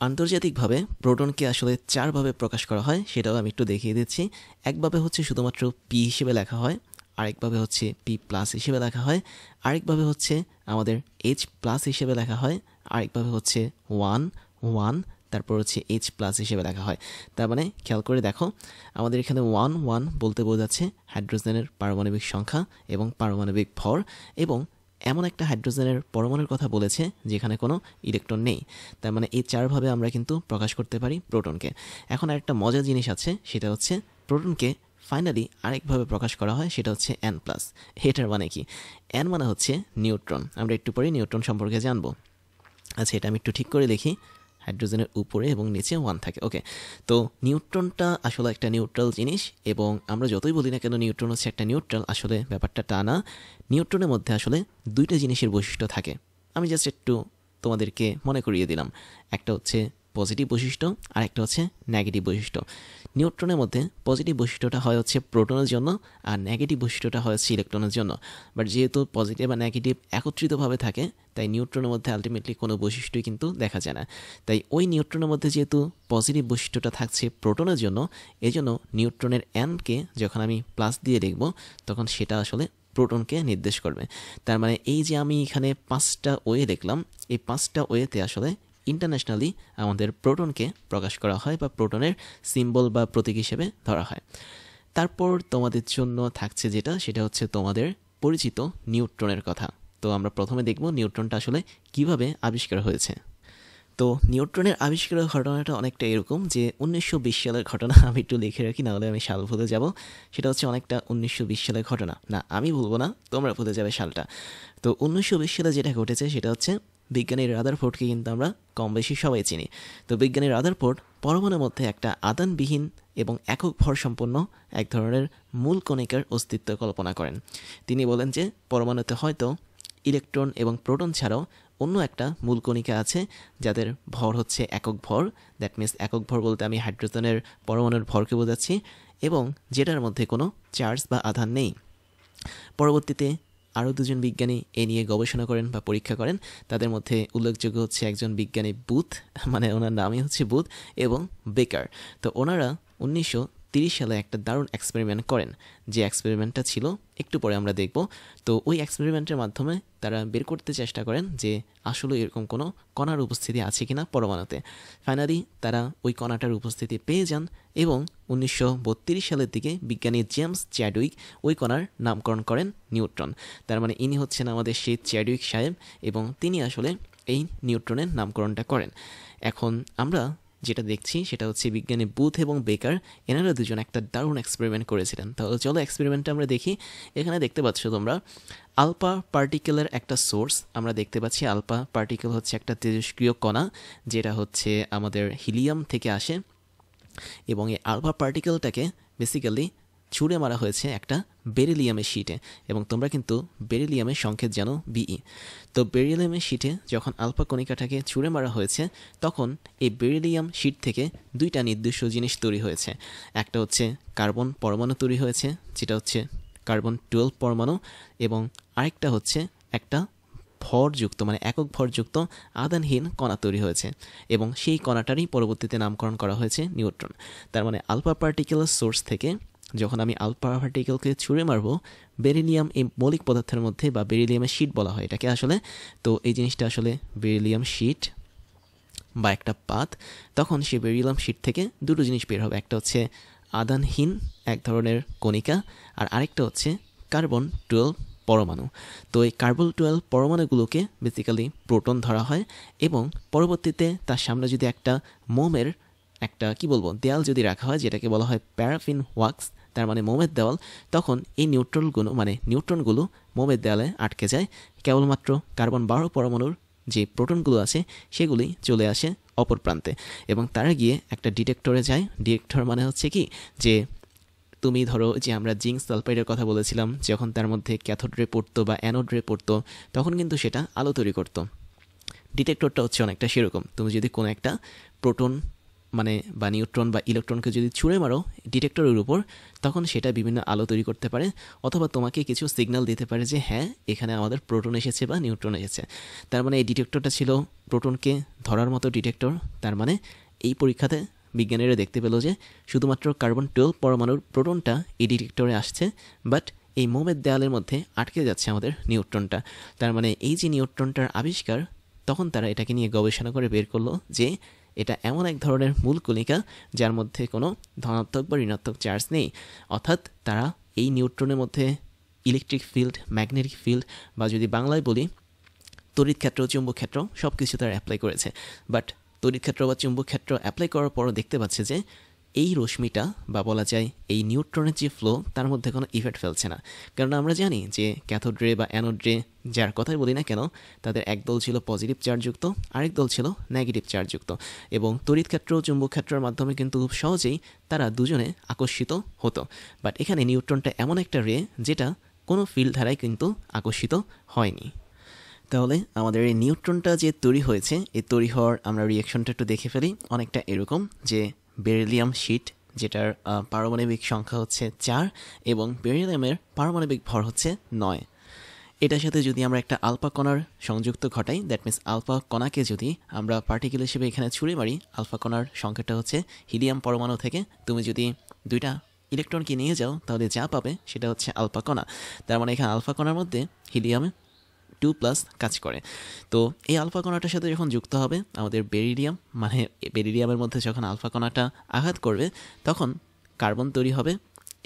আন্তর্জাতিকভাবে প্রোটনকে আসলে 4ভাবে প্রকাশ করা হয়, সেটাও আমি একটু দেখিয়ে দিচ্ছি। একভাবে হচ্ছে শুধুমাত্র পি হিসেবে লেখা হয়, আরেকভাবে হচ্ছে পি প্লাস হিসেবে লেখা হয়, আরেকভাবে হচ্ছে আমাদের এইচ প্লাস হিসেবে লেখা হয়, আরেকভাবে হচ্ছে 1 তারপর হচ্ছে এইচ প্লাস হিসেবে লেখা হয়। তার মানে খেয়াল করে দেখো, আমাদের এখানে 1 বলতে বোঝাচ্ছে হাইড্রোজেনের পারমাণবিক সংখ্যা এবং পারমাণবিক ভর, এবং এমন একটা হাইড্রোজেনের পরমাণুর কথা বলেছে যেখানে কোনো ইলেকট্রন নেই। তার মানে এই 4ভাবে আমরা কিন্তু প্রকাশ করতে পারি প্রোটনকে। এখন আরেকটা মজার জিনিস আছে, সেটা হচ্ছে প্রোটনকে ফাইনালি আরেকভাবে প্রকাশ করা হয়, সেটা হচ্ছে N+। এটার মানে কি? N মানে হচ্ছে নিউট্রন। আমরা একটু পরে নিউট্রন সম্পর্কে জানবো। আচ্ছা, এটা আমি একটু ঠিক করে লিখি। হাইড্রোজেনের উপরে এবং নিচে 1 থাকে। ওকে, তো নিউট্রনটা আসলে একটা নিউট্রাল জিনিস, এবং আমরা যতই বলি না কেন নিউট্রন হচ্ছে একটা নিউট্রাল, আসলে ব্যাপারটা তা না। নিউট্রনের মধ্যে আসলে 2টা জিনিসের বৈশিষ্ট্য থাকে। আমি জাস্ট একটু তোমাদেরকে মনে করিয়ে দিলাম। একটা হচ্ছে পজিটিভ বৈশিষ্ট্য, আর একটা হচ্ছে নেগেটিভ বৈশিষ্ট্য। নিউট্রনের মধ্যে পজিটিভ বৈশিষ্ট্যটা হয় হচ্ছে প্রোটনের জন্য, আর নেগেটিভ বৈশিষ্ট্যটা হয় হচ্ছে ইলেকট্রনের জন্য। বাট যেহেতু পজিটিভ আর নেগেটিভ একত্রিতভাবে থাকে, তাই নিউট্রনের মধ্যে আলটিমেটলি কোনো বৈশিষ্ট্যই কিন্তু দেখা যায় না। তাই ওই নিউট্রনের মধ্যে যেহেতু পজিটিভ বৈশিষ্ট্যটা থাকছে প্রোটনের জন্য, এজন্য নিউট্রনের Nকে যখন আমি প্লাস দিয়ে লিখব, তখন সেটা আসলে প্রোটনকে নির্দেশ করবে। তার মানে এই যে আমি এখানে 5টা ওয়ে লিখলাম, এই 5টা ওয়েতে আসলে ইন্টারন্যাশনালি আমাদের প্রোটনকে প্রকাশ করা হয় বা প্রোটনের সিম্বল বা প্রতীক হিসেবে ধরা হয়। তারপর তোমাদের জন্য থাকছে যেটা, সেটা হচ্ছে তোমাদের পরিচিত নিউট্রনের কথা। তো আমরা প্রথমে দেখব নিউট্রনটা আসলে কিভাবে আবিষ্কার হয়েছে। তো নিউট্রনের আবিষ্কারের ঘটনাটা অনেকটা এরকম যে 1920 সালের ঘটনা। আমি একটু লিখে রাখি, নাহলে আমি সাল ভুলে যাব। সেটা হচ্ছে অনেকটা 1920 সালের ঘটনা। না, আমি ভুলবো না, তোমরা ভুলে যাবে সালটা। তো 1920 সালে যেটা ঘটেছে সেটা হচ্ছে বিজ্ঞানী রাদারফোর্ডকে কিন্তু আমরা কম বেশি সবাই চিনি। তো বিজ্ঞানী রাদারফোর্ড পরমাণুর মধ্যে একটা আদানবিহীন এবং একক ভর সম্পন্ন এক ধরনের মূল কণিকার অস্তিত্ব কল্পনা করেন। তিনি বলেন যে পরমাণুতে হয়তো ইলেকট্রন এবং প্রোটন ছাড়াও অন্য একটা মূল কণিকা আছে যাদের ভর হচ্ছে একক ভর। দ্যাট মিনস একক ভর বলতে আমি হাইড্রোজেনের পরমাণুর ভরকে বোঝাচ্ছি, এবং যেটার মধ্যে কোনো চার্জ বা আধান নেই। পরবর্তীতে আরও 2জন বিজ্ঞানী এ নিয়ে গবেষণা করেন বা পরীক্ষা করেন। তাদের মধ্যে উল্লেখযোগ্য হচ্ছে একজন বিজ্ঞানী বুথ, মানে ওনার নামই হচ্ছে বুথ, এবং বেকার। তো ওনারা সালে একটা দারুণ এক্সপেরিমেন্ট করেন, যে এক্সপেরিমেন্টটা ছিল একটু পরে আমরা দেখব। তো ওই এক্সপেরিমেন্টের মাধ্যমে তারা বের করতে চেষ্টা করেন যে আসলে এরকম কোনো কণার উপস্থিতি আছে কিনা পরমাণুতে। ফাইনালি তারা ওই কণাটার উপস্থিতি পেয়ে যান এবং 1932 সালের দিকে বিজ্ঞানী জেমস চ্যাডউইক ওই কণার নামকরণ করেন নিউট্রন। তার মানে ইনি হচ্ছেন আমাদের সেই চ্যাডউইক সাহেব এবং তিনি আসলে এই নিউট্রনের নামকরণটা করেন। এখন আমরা যেটা দেখছি সেটা হচ্ছে বিজ্ঞানী বুথ এবং বেকার, এনারা দুজন একটা দারুণ এক্সপেরিমেন্ট করেছিলেন। তাহলে চলো এক্সপেরিমেন্টটা আমরা দেখি। এখানে দেখতে পাচ্ছ তোমরা আলফা পার্টিকেলের একটা সোর্স আমরা দেখতে পাচ্ছি। আলফা পার্টিকেল হচ্ছে একটা তেজস্ক্রিয় কণা, যেটা হচ্ছে আমাদের হিলিয়াম থেকে আসে এবং এই আলফা পার্টিকেলটাকে বেসিক্যালি ছুঁড়ে মারা হয়েছে একটা বেরিলিয়ামের শিটে, এবং তোমরা কিন্তু বেরিলিয়ামের সংকেত জানো বিই। তো বেরিলিয়ামের শিটে যখন আলফা কণিকাটাকে ছুঁড়ে মারা হয়েছে তখন এই বেরিলিয়াম শিট থেকে দুইটা নির্দিষ্ট জিনিস তৈরি হয়েছে। একটা হচ্ছে কার্বন পরমাণু তৈরি হয়েছে, যেটা হচ্ছে কার্বন 12 পরমাণু, এবং আরেকটা হচ্ছে একটা ভরযুক্ত মানে একক ভরযুক্ত আধানহীন কণা তৈরি হয়েছে, এবং সেই কণাটারই পরবর্তীতে নামকরণ করা হয়েছে নিউট্রন। তার মানে আলফা পার্টিকেলের সোর্স থেকে যখন আমি আলফা পার্টিকেলকে ছুঁড়ে মারব, বেরিলিয়াম এই মৌলিক পদার্থের মধ্যে বা বেরিলিয়ামের শিট বলা হয় এটাকে আসলে, তো এই জিনিসটা আসলে বেরিলিয়াম শিট বা একটা পাত, তখন সেই বেরিলিয়াম শিট থেকে দুটো জিনিস বের হবে। একটা হচ্ছে আধানহীন এক ধরনের কণিকা, আর আরেকটা হচ্ছে কার্বন 12 পরমাণু। তো এই কার্বন 12 পরমাণুগুলোকে বেসিক্যালি প্রোটন ধরা হয়, এবং পরবর্তীতে তার সামনে যদি একটা মোমের একটা দেয়াল যদি রাখা হয়, যেটাকে বলা হয় প্যারাফিন ওয়াক্স, তার মানে মোমের দেওয়াল, তখন এই নিউট্রনগুলো মোমের দেওয়ালে আটকে যায়। কেবলমাত্র কার্বন 12 পরমাণুর যে প্রোটনগুলো আছে সেগুলি চলে আসে অপর প্রান্তে, এবং তারা গিয়ে একটা ডিটেক্টরে যায়। ডিটেক্টর মানে হচ্ছে কি, যে তুমি ধরো যে আমরা জিঙ্ক সালফাইডের কথা বলেছিলাম, যখন তার মধ্যে ক্যাথোড রে পড়তো বা অ্যানোড রে পড়তো তখন কিন্তু সেটা আলো তৈরি করতো। ডিটেক্টরটা হচ্ছে অনেকটা সেরকম। তুমি যদি কোনো একটা প্রোটন বা নিউট্রন বা ইলেকট্রনকে যদি ছুঁড়ে মারো ডিটেক্টরের উপর, তখন সেটা বিভিন্ন আলো তৈরি করতে পারে, অথবা তোমাকে কিছু সিগন্যাল দিতে পারে যে হ্যাঁ এখানে আমাদের প্রোটন এসেছে বা নিউট্রন এসেছে। তার মানে এই ডিটেক্টরটা ছিল প্রোটনকে ধরার মতো ডিটেক্টর। তার মানে এই পরীক্ষাতে বিজ্ঞানীরা দেখতে পেল যে শুধুমাত্র কার্বন 12 পরমাণুর প্রোটনটা এই ডিটেক্টরে আসছে, বাট এই মোমের দেয়ালের মধ্যে আটকে যাচ্ছে আমাদের নিউট্রনটা। তার মানে এই যে নিউট্রনটার আবিষ্কার, তখন তারা এটাকে নিয়ে গবেষণা করে বের করলো যে এটা এমন এক ধরনের মূল কণিকা যার মধ্যে কোনো ধনাত্মক বা ঋণাত্মক চার্জ নেই। অর্থাৎ তারা এই নিউট্রনের মধ্যে ইলেকট্রিক ফিল্ড, ম্যাগনেটিক ফিল্ড, বা যদি বাংলায় বলি তড়িৎ ক্ষেত্র, চুম্বক ক্ষেত্র, সব কিছু তারা অ্যাপ্লাই করেছে। বাট তড়িৎ ক্ষেত্র বা চুম্বক ক্ষেত্র অ্যাপ্লাই করার পরও দেখতে পাচ্ছে যে এই রশ্মিটা বা বলা যায় এই নিউট্রনের যে ফ্লো তার মধ্যে কোনো ইফেক্ট ফেলছে না। কারণ আমরা জানি যে ক্যাথোড রে বা অ্যানোড রে যার কথাই বলি না কেন, তাদের এক দল ছিল পজিটিভ চার্জযুক্ত, আরেক দল ছিল নেগেটিভ চার্জযুক্ত, এবং তড়িৎ ক্ষেত্র চুম্বক ক্ষেত্রের মাধ্যমে কিন্তু খুব সহজেই তারা দুজনে আকর্ষিত হতো। বাট এখানে নিউট্রনটা এমন একটা রে যেটা কোনো ফিল্ড ধারায় কিন্তু আকর্ষিত হয়নি। তাহলে আমাদের এই নিউট্রনটা যে তৈরি হয়েছে, এই তৈরি হওয়ার আমরা রিয়াকশনটা একটু দেখে ফেলি। অনেকটা এরকম যে বেরিলিয়াম শিট, যেটার পারমাণবিক সংখ্যা হচ্ছে 4 এবং বেরিলিয়ামের পারমাণবিক ভর হচ্ছে 9। এটার সাথে যদি আমরা একটা আলফা কণার সংযুক্ত ঘটাই, দ্যাট মিনস আলফা কণাকে যদি আমরা পার্টিকেল হিসেবে এখানে ছুঁড়ে মারি, আলফা কণার সংখ্যাটা হচ্ছে হিলিয়াম পরমাণু থেকে তুমি যদি দুইটা ইলেকট্রনকে নিয়ে যাও তাহলে যা পাবে সেটা হচ্ছে আলফা কণা। তার মানে এখানে আলফা কণার মধ্যে হিলিয়াম 2+ কাজ করে। তো এই আলফা কণাটার সাথে যখন যুক্ত হবে আমাদের বেরিলিয়াম, মানে বেরিলিয়ামের মধ্যে যখন আলফা কণাটা আঘাত করবে তখন কার্বন তৈরি হবে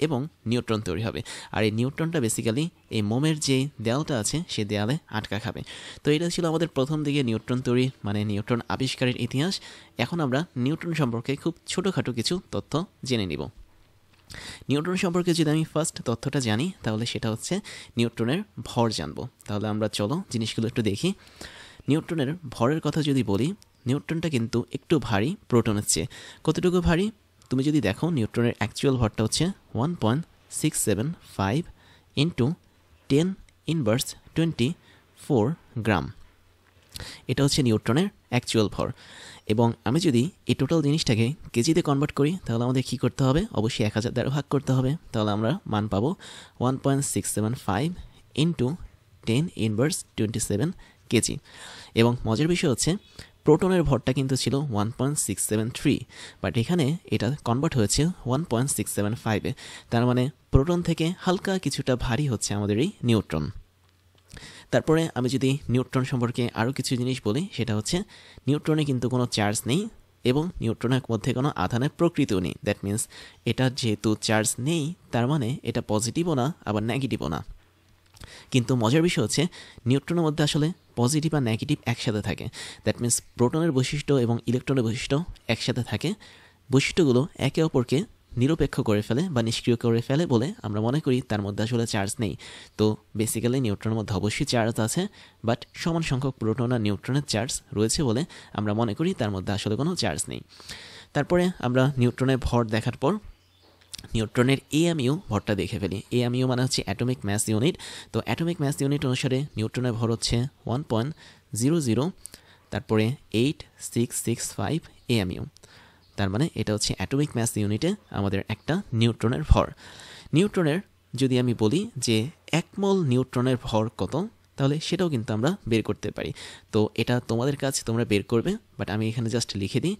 এবং নিউট্রন তৈরি হবে। আর এই নিউট্রনটা বেসিক্যালি এই মোমের যে দেয়ালটা আছে সে দেয়ালে আটকা খাবে। তো এটা ছিল আমাদের প্রথম দিকে নিউট্রন তৈরি মানে নিউট্রন আবিষ্কারের ইতিহাস। এখন আমরা নিউট্রন সম্পর্কে খুব ছোটোখাটো কিছু তথ্য জেনে নিব। নিউট্রন সম্পর্কে যদি আমি ফার্স্ট তথ্যটা জানি তাহলে সেটা হচ্ছে নিউট্রনের ভর জানবো। তাহলে আমরা চলো জিনিসগুলো একটু দেখি। নিউট্রনের ভরের কথা যদি বলি, নিউট্রনটা কিন্তু একটু ভারী প্রোটনের চেয়ে। কতটুকু ভারী? তুমি যদি দেখো নিউট্রনের অ্যাকচুয়াল ভরটা হচ্ছে 1.675 ইন্টু 10⁻²4 গ্রাম। এটা হচ্ছে নিউট্রনের অ্যাকচুয়াল ভর। এবং আমি যদি এই টোটাল জিনিসটাকে কেজিতে কনভার্ট করি তাহলে আমাদের কী করতে হবে? অবশ্যই 1000 দ্বারা ভাগ করতে হবে। তাহলে আমরা মান পাবো 1.675 ইন্টু 10⁻²7 কেজি। এবং মজার বিষয় হচ্ছে প্রোটনের ভরটা কিন্তু ছিল 1.673, বাট এখানে এটা কনভার্ট হয়েছে 1.675-এ। তার মানে প্রোটন থেকে হালকা কিছুটা ভারী হচ্ছে আমাদের এই নিউট্রন। তারপরে আমি যদি নিউট্রন সম্পর্কে আরও কিছু জিনিস বলি, সেটা হচ্ছে নিউট্রনে কিন্তু কোনো চার্জ নেই এবং নিউট্রনের মধ্যে কোনো আধানের প্রকৃতিও নেই। দ্যাট মিন্স এটা যেহেতু চার্জ নেই, তার মানে এটা পজিটিভও না আবার নেগেটিভও না। কিন্তু মজার বিষয় হচ্ছে নিউট্রনের মধ্যে আসলে পজিটিভ আর নেগেটিভ একসাথে থাকে। দ্যাট মিন্স প্রোটনের বৈশিষ্ট্য এবং ইলেকট্রনের বৈশিষ্ট্য একসাথে থাকে। বৈশিষ্ট্যগুলো একে অপরকে নিরপেক্ষ করে ফেলে বা নিষ্ক্রিয় করে ফেলে বলে আমরা মনে করি তার মধ্যে আসলে চার্জ নেই। তো বেসিক্যালি নিউট্রনের মধ্যে অবশ্যই চার্জ আছে, বাট সমান সংখ্যক প্রোটন আর নিউট্রনের চার্জ রয়েছে বলে আমরা মনে করি তার মধ্যে আসলে কোনো চার্জ নেই। তারপরে আমরা নিউট্রনের ভর দেখার পর নিউট্রনের এএমইউ ভরটা দেখে ফেলি। এএমইউ মানে হচ্ছে অ্যাটমিক ম্যাস ইউনিট। তো অ্যাটমিক ম্যাস ইউনিট অনুসারে নিউট্রনের ভর হচ্ছে 1.00, তারপরে 8665 এএমইউ। তার মানে এটা হচ্ছে অ্যাটমিক ম্যাস ইউনিটে আমাদের একটা নিউট্রনের ভর। নিউট্রনের যদি আমি বলি যে 1 মোল নিউট্রনের ভর কত, তাহলে সেটাও কিন্তু আমরা বের করতে পারি। তো এটা তোমাদের কাছে, তোমরা বের করবে, বাট আমি এখানে জাস্ট লিখে দিই।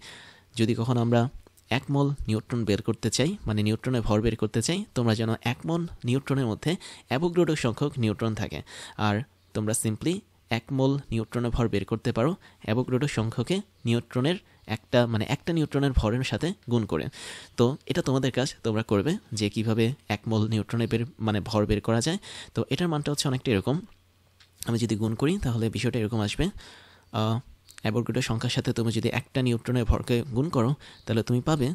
যদি কখনো আমরা 1 মোল নিউট্রন বের করতে চাই, মানে নিউট্রনের ভর বের করতে চাই, তোমরা যেন 1 মোল নিউট্রনের মধ্যে অ্যাভোগাড্রো সংখ্যক নিউট্রন থাকে। আর তোমরা সিম্পলি 1 মোল নিউট্রনের ভর বের করতে পারো অ্যাভোগাড্রো সংখ্যকে নিউট্রনের একটা নিউট্রনের ভরের সাথে গুণ করে। তো এটা তোমাদের কাজ, তোমরা করবে যে কিভাবে 1 মোল নিউট্রনের ভর বের করা যায়। তো এটার মানটা হচ্ছে অনেকটা এরকম। আমি যদি গুণ করি তাহলে বিষয়টা এরকম আসবে। অ্যাভোগাড্রো সংখ্যার সাথে তুমি যদি একটা নিউট্রনের ভরকে গুণ করো, তাহলে তুমি পাবে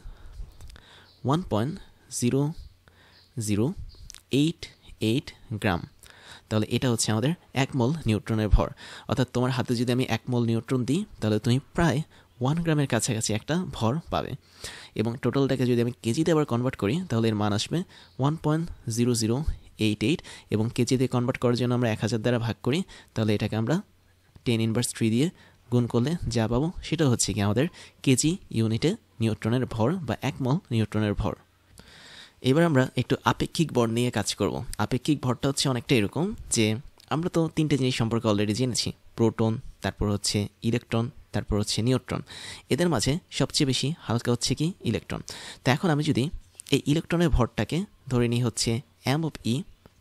1.0088 গ্রাম। তাহলে এটা হচ্ছে আমাদের 1 মোল নিউট্রনের ভর। অর্থাৎ তোমার হাতে যদি আমি 1 মোল নিউট্রন দিই, তাহলে তুমি প্রায় 1 গ্রামের কাছাকাছি একটা ভর পাবে। এবং টোটালটাকে যদি আমি কেজিতে আবার কনভার্ট করি, তাহলে এর মান আসবে 1.0088, এবং কেজিতে কনভার্ট করার জন্য আমরা 1000 দ্বারা ভাগ করি, তাহলে এটাকে আমরা 10⁻³ দিয়ে গুণ করলে যা পাবো সেটা হচ্ছে কি আমাদের কেজি ইউনিটে নিউট্রনের ভর বা 1 মোল নিউট্রনের ভর। এবার আমরা একটু আপেক্ষিক ভর নিয়ে কাজ করব। আপেক্ষিক ভরটা হচ্ছে অনেকটা এরকম যে আমরা তো 3টে জিনিস সম্পর্কে অলরেডি জেনেছি, প্রোটন, তারপর হচ্ছে ইলেকট্রন, তারপর হচ্ছে নিউট্রন। এদের মাঝে সবচেয়ে বেশি হালকা হচ্ছে কি ইলেকট্রন। তো এখন আমি যদি এই ইলেকট্রনের ভরটাকে ধরে নিই হচ্ছে m/e,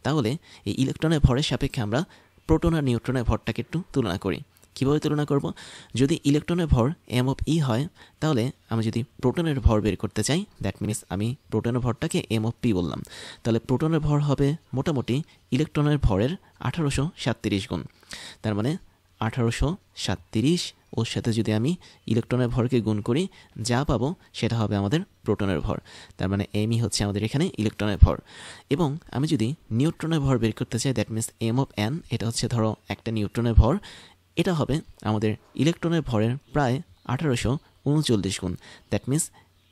তাহলে এই ইলেকট্রনের ভরের সাপেক্ষে আমরা প্রোটন আর নিউট্রনের ভরটাকে একটু তুলনা করি। কীভাবে তুলনা করব? যদি ইলেকট্রনের ভর m/e হয়, তাহলে আমি যদি প্রোটনের ভর বের করতে চাই, দ্যাট মিনস আমি প্রোটনের ভরটাকে m/p বললাম, তাহলে প্রোটনের ভর হবে মোটামুটি ইলেকট্রনের ভরের 1837 গুণ। তার মানে 1837 ওর সাথে যদি আমি ইলেকট্রনের ভরকে গুণ করি, যা পাবো সেটা হবে আমাদের প্রোটনের ভর। তার মানে m হচ্ছে আমাদের এখানে ইলেকট্রনের ভর। এবং আমি যদি নিউট্রনের ভর বের করতে চাই, দ্যাট মিনস m/n, এটা হচ্ছে ধরো একটা নিউট্রনের ভর, এটা হবে আমাদের ইলেকট্রনের ভরের প্রায় 1839 গুণ। দ্যাট মিনস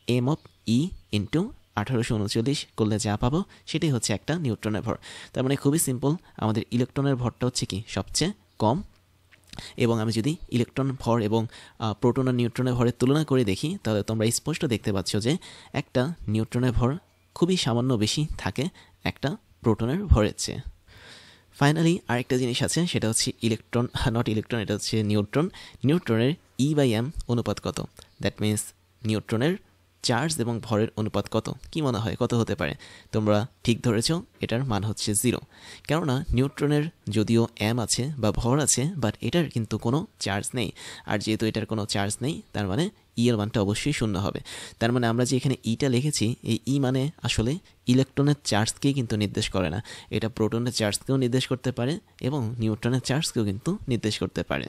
m/e ইন্টু 1839 করলে যা পাবো সেটাই হচ্ছে একটা নিউট্রনের ভর। তার মানে খুবই সিম্পল, আমাদের ইলেকট্রনের ভরটা হচ্ছে কি সবচেয়ে কম। এবং আমি যদি ইলেকট্রন ভর এবং প্রোটন আর নিউট্রনের ভরের তুলনা করে দেখি, তাহলে তোমরা স্পষ্ট দেখতে পাচ্ছ যে একটা নিউট্রনের ভর খুবই সামান্য বেশি থাকে একটা প্রোটনের ভরের চেয়ে। ফাইনালি আরেকটা জিনিস আছে, সেটা হচ্ছে এটা হচ্ছে নিউট্রন। নিউট্রনের E/m অনুপাত কত? দ্যাট মিনস নিউট্রনের চার্জ এবং ভরের অনুপাত কত? কি মনে হয় কত হতে পারে? তোমরা ঠিক ধরেছ, এটার মান হচ্ছে 0। কেননা নিউট্রনের যদিও m আছে বা ভর আছে, বাট এটার কিন্তু কোনো চার্জ নেই। আর যেহেতু এটার কোনো চার্জ নেই, তার মানে E এর মানটা অবশ্যই 0 হবে। তার মানে আমরা যে এখানে ইটা লিখেছি, এই E মানে আসলে ইলেকট্রনের চার্জকেই কিন্তু নির্দেশ করে না, এটা প্রোটনের চার্জকেও নির্দেশ করতে পারে এবং নিউট্রনের চার্জকেও কিন্তু নির্দেশ করতে পারে।